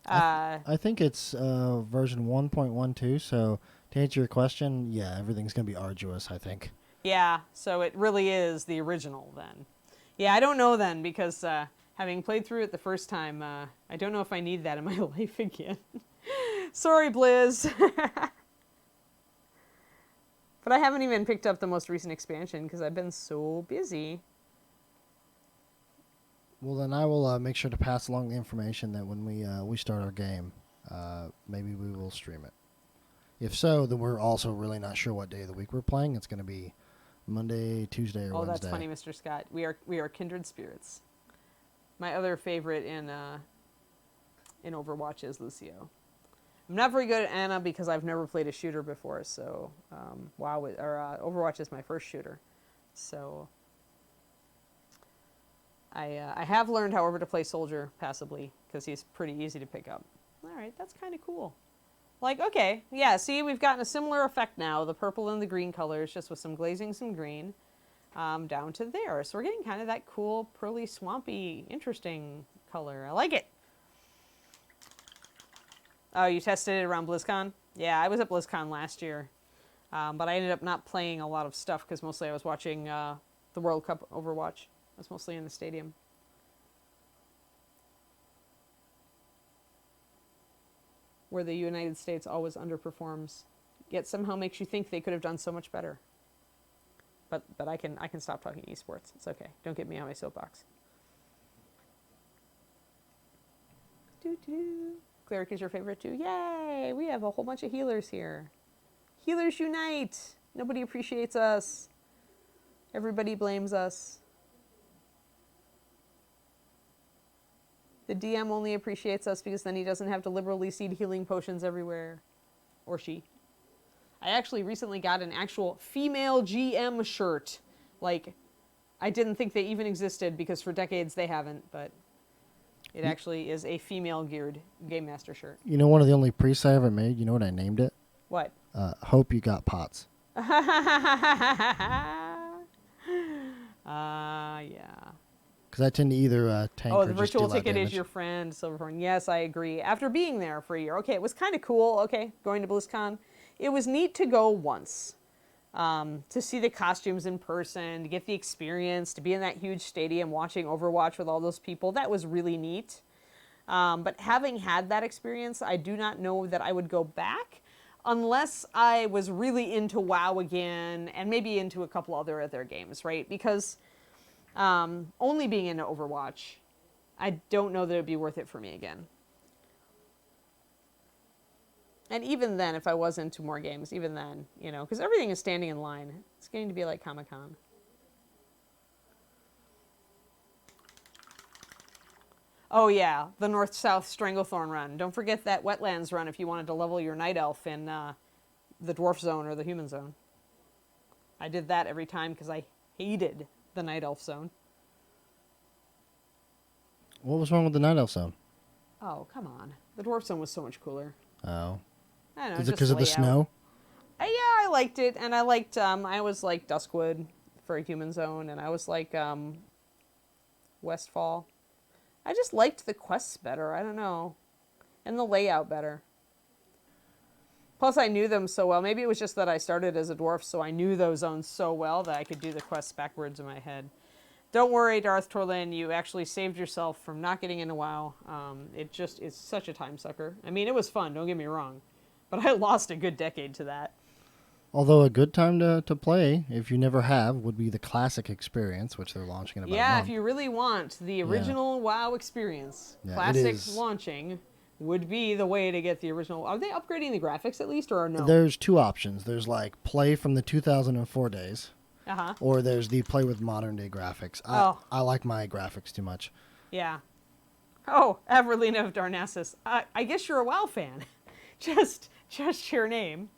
S2: I think it's version 1.12, so to answer your question, yeah, everything's going to be arduous, I think.
S1: Yeah, so it really is the original then. Yeah, I don't know then, because having played through it the first time, I don't know if I need that in my life again. Sorry, Blizz. But I haven't even picked up the most recent expansion because I've been so busy.
S2: Well, then I will make sure to pass along the information that when we start our game, maybe we will stream it. If so, then we're also really not sure what day of the week we're playing. It's going to be Monday, Tuesday, or Wednesday.
S1: Oh, that's funny, Mr. Scott. We are kindred spirits. My other favorite in Overwatch is Lucio. I'm not very good at Ana because I've never played a shooter before, so Overwatch is my first shooter. So I have learned, however, to play Soldier passively because he's pretty easy to pick up. All right, that's kind of cool. Like, okay, yeah, see, we've gotten a similar effect now, the purple and the green colors, just with some glazing, some green, down to there. So we're getting kind of that cool, pearly, swampy, interesting color. I like it. Oh, you tested it around BlizzCon? Yeah, I was at BlizzCon last year, but I ended up not playing a lot of stuff because mostly I was watching the World Cup Overwatch. I was mostly in the stadium. Where the United States always underperforms, yet somehow makes you think they could have done so much better. But I can stop talking esports. It's okay. Don't get me on my soapbox. Doo-doo. Cleric is your favorite too. Yay! We have a whole bunch of healers here. Healers unite! Nobody appreciates us. Everybody blames us. The DM only appreciates us because then he doesn't have to liberally seed healing potions everywhere. Or she. I actually recently got an actual female GM shirt. Like, I didn't think they even existed because for decades they haven't, but it actually is a female-geared Game Master shirt.
S2: You know, one of the only priests I ever made, you know what I named it?
S1: What?
S2: Hope You Got Pots.
S1: Yeah.
S2: Because I tend to either tank or
S1: Oh, the
S2: just
S1: virtual
S2: deal out
S1: ticket
S2: damage.
S1: is your friend, Silverhorn. Yes, I agree. After being there for a year. Okay, it was kind of cool. Okay, going to BlizzCon. It was neat to go once. To see the costumes in person, to get the experience, to be in that huge stadium watching Overwatch with all those people. That was really neat. But having had that experience, I do not know that I would go back unless I was really into WoW again and maybe into a couple other of their games, right? Because only being into Overwatch, I don't know that it would be worth it for me again. And even then, if I was into more games, even then, you know, because everything is standing in line. It's getting to be like Comic-Con. Oh yeah, the North-South Stranglethorn run. Don't forget that Wetlands run if you wanted to level your Night Elf in the Dwarf Zone or the Human Zone. I did that every time because I hated the Night Elf Zone.
S2: What was wrong with the Night Elf Zone?
S1: Oh, come on. The Dwarf Zone was so much cooler.
S2: Oh.
S1: I don't know.
S2: Is it because of the snow?
S1: Yeah, I liked it, and I liked. I always liked Duskwood for a Human Zone, and I always like Westfall. I just liked the quests better. I don't know, and the layout better. Plus, I knew them so well. Maybe it was just that I started as a dwarf, so I knew those zones so well that I could do the quests backwards in my head. Don't worry, Darth Torlin, you actually saved yourself from not getting into WoW. It just is such a time sucker. I mean, it was fun, don't get me wrong. But I lost a good decade to that.
S2: Although a good time to play, if you never have, would be the Classic Experience, which they're launching in about a month.
S1: Yeah, if you really want the original WoW experience, Classic launching would be the way to get the original. Are they upgrading the graphics at least, or no?
S2: There's two options. There's like play from the 2004 days. Or there's the play with modern day graphics. I like my graphics too much.
S1: Yeah. Oh, Avrelina of Darnassus. I guess you're a WoW fan. just your name.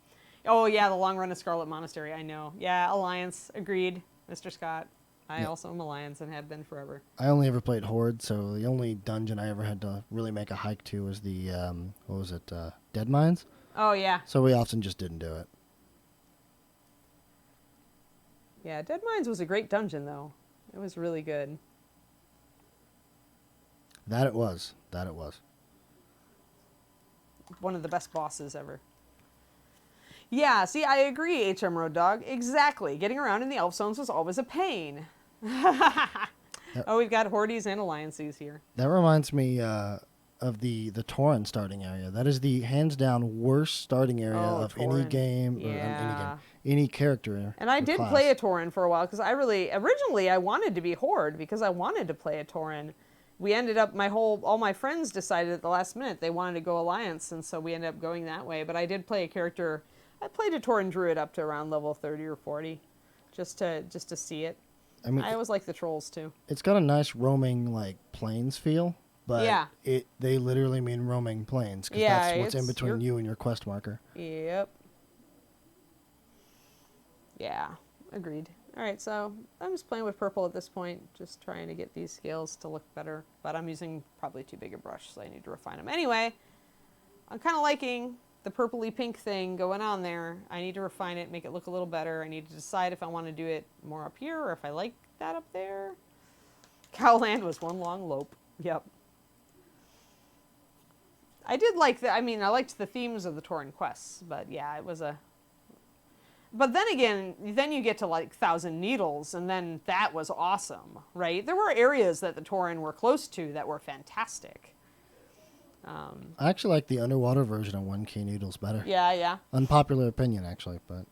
S1: Oh, yeah, the long run of Scarlet Monastery. I know. Yeah, Alliance. Agreed, Mr. Scott. I also am Alliance and have been forever. I
S2: only ever played Horde, so the only dungeon I ever had to really make a hike to was the, what was it, Dead Mines?
S1: Oh, yeah.
S2: So we often just didn't do it.
S1: Yeah, Dead Mines was a great dungeon, though. It was really good.
S2: That it was.
S1: One of the best bosses ever. Yeah, see, I agree, HM Road Dog. Exactly. Getting around in the Elf Zones was always a pain. Oh, we've got Hordes and Alliances here.
S2: That reminds me of the Tauren starting area. That is the hands down worst starting area of Tauren. Any character.
S1: And I did play a Tauren for a while because originally I wanted to be Horde because I wanted to play a Tauren. We ended up, all my friends decided at the last minute they wanted to go Alliance, and so we ended up going that way. But I did play a character. I played a Tauren Druid up to around level 30 or 40, just to see it. I mean, I always like the trolls too.
S2: It's got a nice roaming like plains feel, but they literally mean roaming plains because that's what's in between you and your quest marker.
S1: Yep. Yeah, agreed. All right, so I'm just playing with purple at this point, just trying to get these scales to look better, but I'm using probably too big a brush, so I need to refine them. Anyway, I'm kind of liking the purpley pink thing going on there. I need to refine it, make it look a little better. I need to decide if I want to do it more up here or if I like that up there. Cowland was one long lope. Yep. I did like I liked the themes of the Tauren quests, but yeah, it was a... But then again, then you get to like Thousand Needles, and then that was awesome, right? There were areas that the Tauren were close to that were fantastic.
S2: I actually like the underwater version of 1K Needles better.
S1: Yeah.
S2: Unpopular opinion, actually, but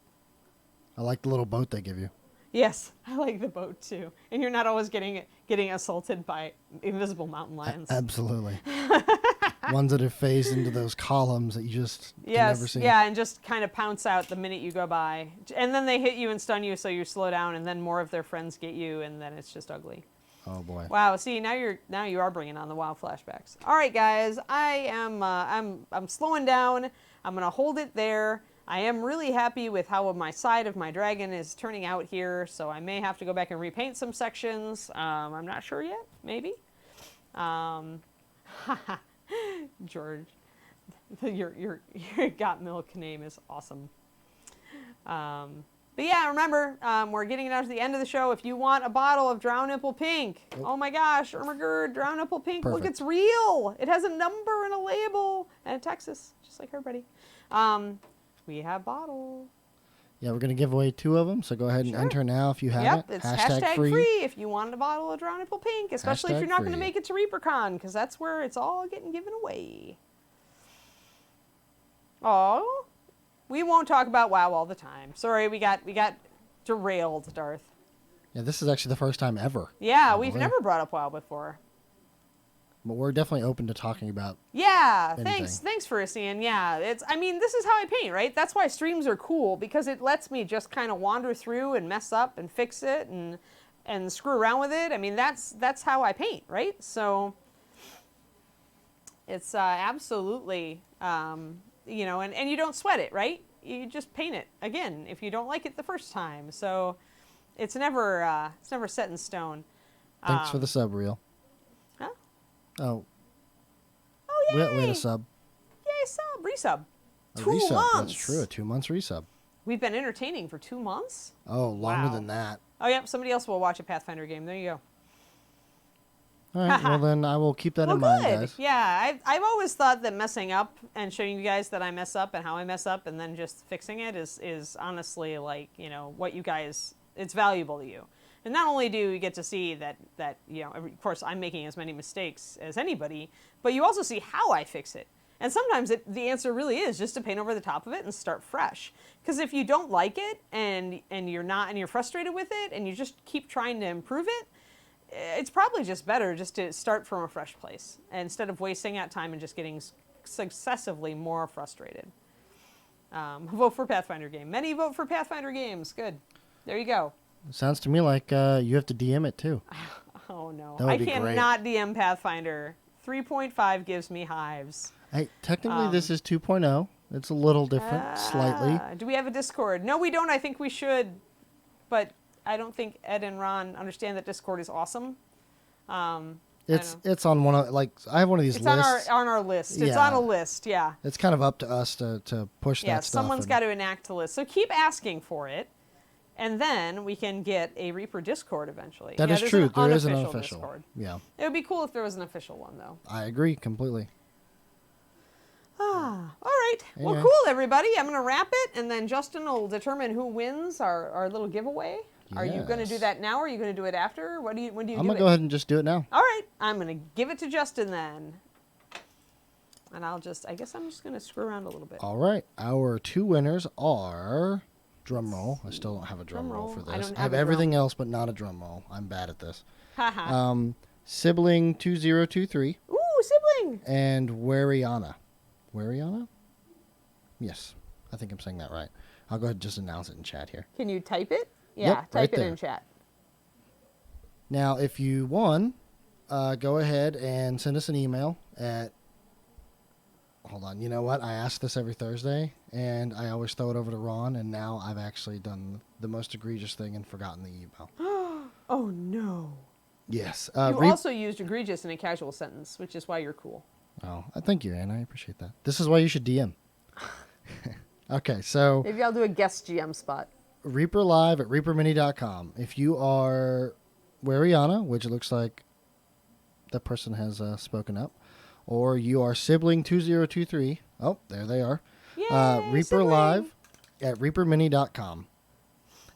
S2: I like the little boat they give you.
S1: Yes, I like the boat too. And you're not always getting assaulted by invisible mountain lions.
S2: Absolutely. Ones that have phased into those columns that you just never see.
S1: Yeah, and just kind of pounce out the minute you go by. And then they hit you and stun you, so you slow down, and then more of their friends get you, and then it's just ugly.
S2: Oh boy.
S1: Wow. See, now you are bringing on the WoW flashbacks. All right, guys. I'm slowing down. I'm gonna hold it there. I am really happy with how my side of my dragon is turning out here, so I may have to go back and repaint some sections. I'm not sure yet. Maybe. George, your got milk name is awesome. But yeah, remember, we're getting down to the end of the show. If you want a bottle of Drow Nipple Pink, oh my gosh, Ermagerd, Drow Nipple Pink,
S2: Perfect.
S1: Look, it's real. It has a number and a label and a Texas, just like everybody. We have bottle.
S2: Yeah, we're going to give away 2 of them, so go ahead and enter now if you haven't.
S1: Yep, it's hashtag free if you wanted a bottle of Drow Nipple Pink, especially if you're not going to make it to ReaperCon, because that's where it's all getting given away. Oh. We won't talk about WoW all the time. Sorry, we got derailed, Darth.
S2: Yeah, this is actually the first time ever.
S1: Yeah, we've never brought up WoW before.
S2: But we're definitely open to talking about.
S1: Yeah,
S2: Anything.
S1: thanks for seeing. Yeah, I mean, this is how I paint, right? That's why streams are cool, because it lets me just kind of wander through and mess up and fix it and screw around with it. I mean, that's how I paint, right? So it's absolutely, you know, and you don't sweat it, right? You just paint it again if you don't like it the first time. So it's never set in stone.
S2: Thanks for the sub reel.
S1: Huh?
S2: Oh,
S1: Oh,
S2: we had
S1: yay!
S2: a sub.
S1: Yay, resub.
S2: A
S1: 2
S2: resub.
S1: months.
S2: That's true. A 2 months resub.
S1: We've been entertaining for 2 months.
S2: Oh, longer
S1: Wow.
S2: than that.
S1: Oh, yep. Somebody else will watch a Pathfinder game. There you go.
S2: All right. Well, then I will keep that in mind, guys.
S1: Yeah, I've always thought that messing up and showing you guys that I mess up and how I mess up and then just fixing it is honestly like, you know, what you guys, it's valuable to you. And not only do you get to see that you know, of course I'm making as many mistakes as anybody, but you also see how I fix it. And sometimes the answer really is just to paint over the top of it and start fresh. Because if you don't like it and you're frustrated with it and you just keep trying to improve it, it's probably just better just to start from a fresh place instead of wasting that time and just getting successively more frustrated. Vote for Pathfinder game. Many vote for Pathfinder games. Good. There you go.
S2: Sounds to me like you have to DM it too.
S1: Oh no,
S2: That would
S1: I
S2: be
S1: cannot DM Pathfinder. 3.5 gives me hives.
S2: Hey, technically this is 2.0. It's a little different, slightly.
S1: Do we have a Discord? No, we don't. I think we should, but I don't think Ed and Ron understand that Discord is awesome.
S2: It's on one of I have one of these
S1: It's
S2: lists.
S1: on our list. It's
S2: Yeah.
S1: on a list. Yeah.
S2: It's kind of up to us to push
S1: Yeah.
S2: that stuff.
S1: Someone's got to enact the list. So keep asking for it, and then we can get a Reaper Discord eventually.
S2: That is
S1: there's
S2: true. There is an
S1: unofficial
S2: unofficial.
S1: Discord.
S2: Yeah.
S1: It would be cool if there was an official one, though.
S2: I agree completely.
S1: All right. Well,
S2: Anyway.
S1: cool, everybody. I'm going to wrap it, and then Justin will determine who wins our little giveaway. Are you going to do
S2: Yes.
S1: that now, or are you going to do it after? When do you
S2: I'm
S1: do
S2: gonna
S1: it?
S2: go ahead and just do it now.
S1: All right. I'm going to give it to Justin then. And I guess I'm just going to screw around a little bit.
S2: All right. Our 2 winners are. Drum roll. I still don't have a drum roll for
S1: I
S2: this.
S1: don't
S2: I have
S1: have a
S2: everything else but not a drum roll. I'm bad at this.
S1: Haha.
S2: Sibling 2023
S1: Ooh, sibling.
S2: and Wariana. Wariana? Yes. I think I'm saying that right. I'll go ahead and just announce it in chat here.
S1: Can you type it? Yeah,
S2: Yep,
S1: type
S2: right
S1: it
S2: there.
S1: in chat.
S2: Now, if you won, go ahead and send us an email at. Hold on. You know what? I ask this every Thursday, and I always throw it over to Ron, and now I've actually done the most egregious thing and forgotten the email.
S1: Oh, no.
S2: Yes.
S1: You also used egregious in a casual sentence, which is why you're cool.
S2: Oh, thank you, Anna. I appreciate that. This is why you should DM. Okay, so
S1: Maybe I'll do a guest GM spot.
S2: reaperlive at reapermini.com. If you are Wariana, which it looks like that person has spoken up, or you are sibling 2023. Oh, there they are.
S1: Yay,
S2: Reaper
S1: sibling.
S2: Live at reapermini.com.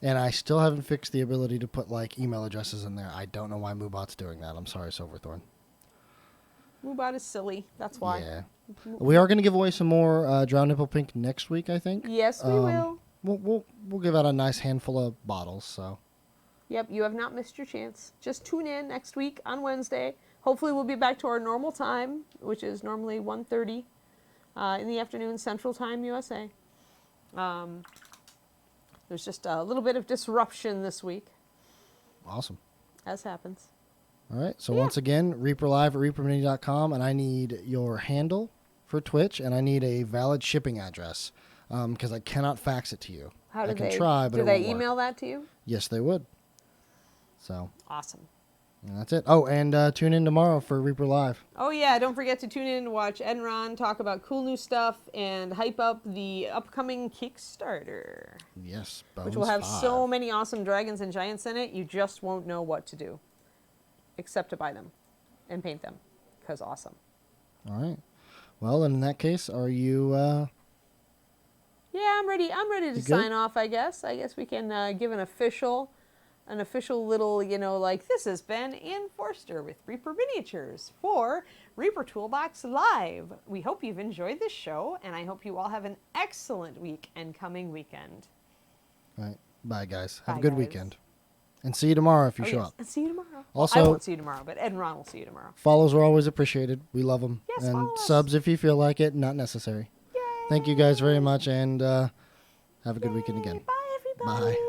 S2: And I still haven't fixed the ability to put email addresses in there. I don't know why Moobot's doing that. I'm sorry, Silverthorn.
S1: Moobot is silly. That's why.
S2: Yeah. We are going to give away some more Drown Nipple Pink next week, I think.
S1: Yes, we will.
S2: We'll give out a nice handful of bottles. So.
S1: Yep, you have not missed your chance. Just tune in next week on Wednesday. Hopefully we'll be back to our normal time, which is normally 1:30 in the afternoon, Central Time, USA. There's just a little bit of disruption this week,
S2: Awesome.
S1: as happens.
S2: All right. So once again, reaperlive at reapermini.com, and I need your handle for Twitch, and I need a valid shipping address because I cannot fax it to you.
S1: How do
S2: I can
S1: they
S2: try, but
S1: do
S2: it
S1: they
S2: won't work.
S1: email that to you?
S2: Yes, they would. So
S1: Awesome.
S2: and that's it. Oh, and tune in tomorrow for Reaper Live.
S1: Oh yeah, don't forget to tune in to watch Ed and Ron talk about cool new stuff and hype up the upcoming Kickstarter,
S2: Yes,
S1: which will have
S2: 5.
S1: so many awesome dragons and giants in it, you just won't know what to do, except to buy them and paint them, because awesome.
S2: All right. Well, in that case, are you?
S1: Yeah, I'm ready. I'm ready to
S2: You good?
S1: sign off. I guess we can give an official little, this has been Ann Forster with Reaper Miniatures for Reaper Toolbox Live. We hope you've enjoyed this show, and I hope you all have an excellent week and coming weekend.
S2: All right. Bye, guys. Have
S1: Bye,
S2: a good
S1: guys.
S2: weekend. And see you tomorrow if you show up.
S1: And see you tomorrow.
S2: Also,
S1: I won't see you tomorrow, but Ed and Ron will see you tomorrow.
S2: Follows are always appreciated. We love them.
S1: Yes,
S2: and
S1: follow us.
S2: subs if you feel like it, not necessary.
S1: Yay.
S2: Thank you guys very much, and have a good weekend again.
S1: Bye, everybody.
S2: Bye.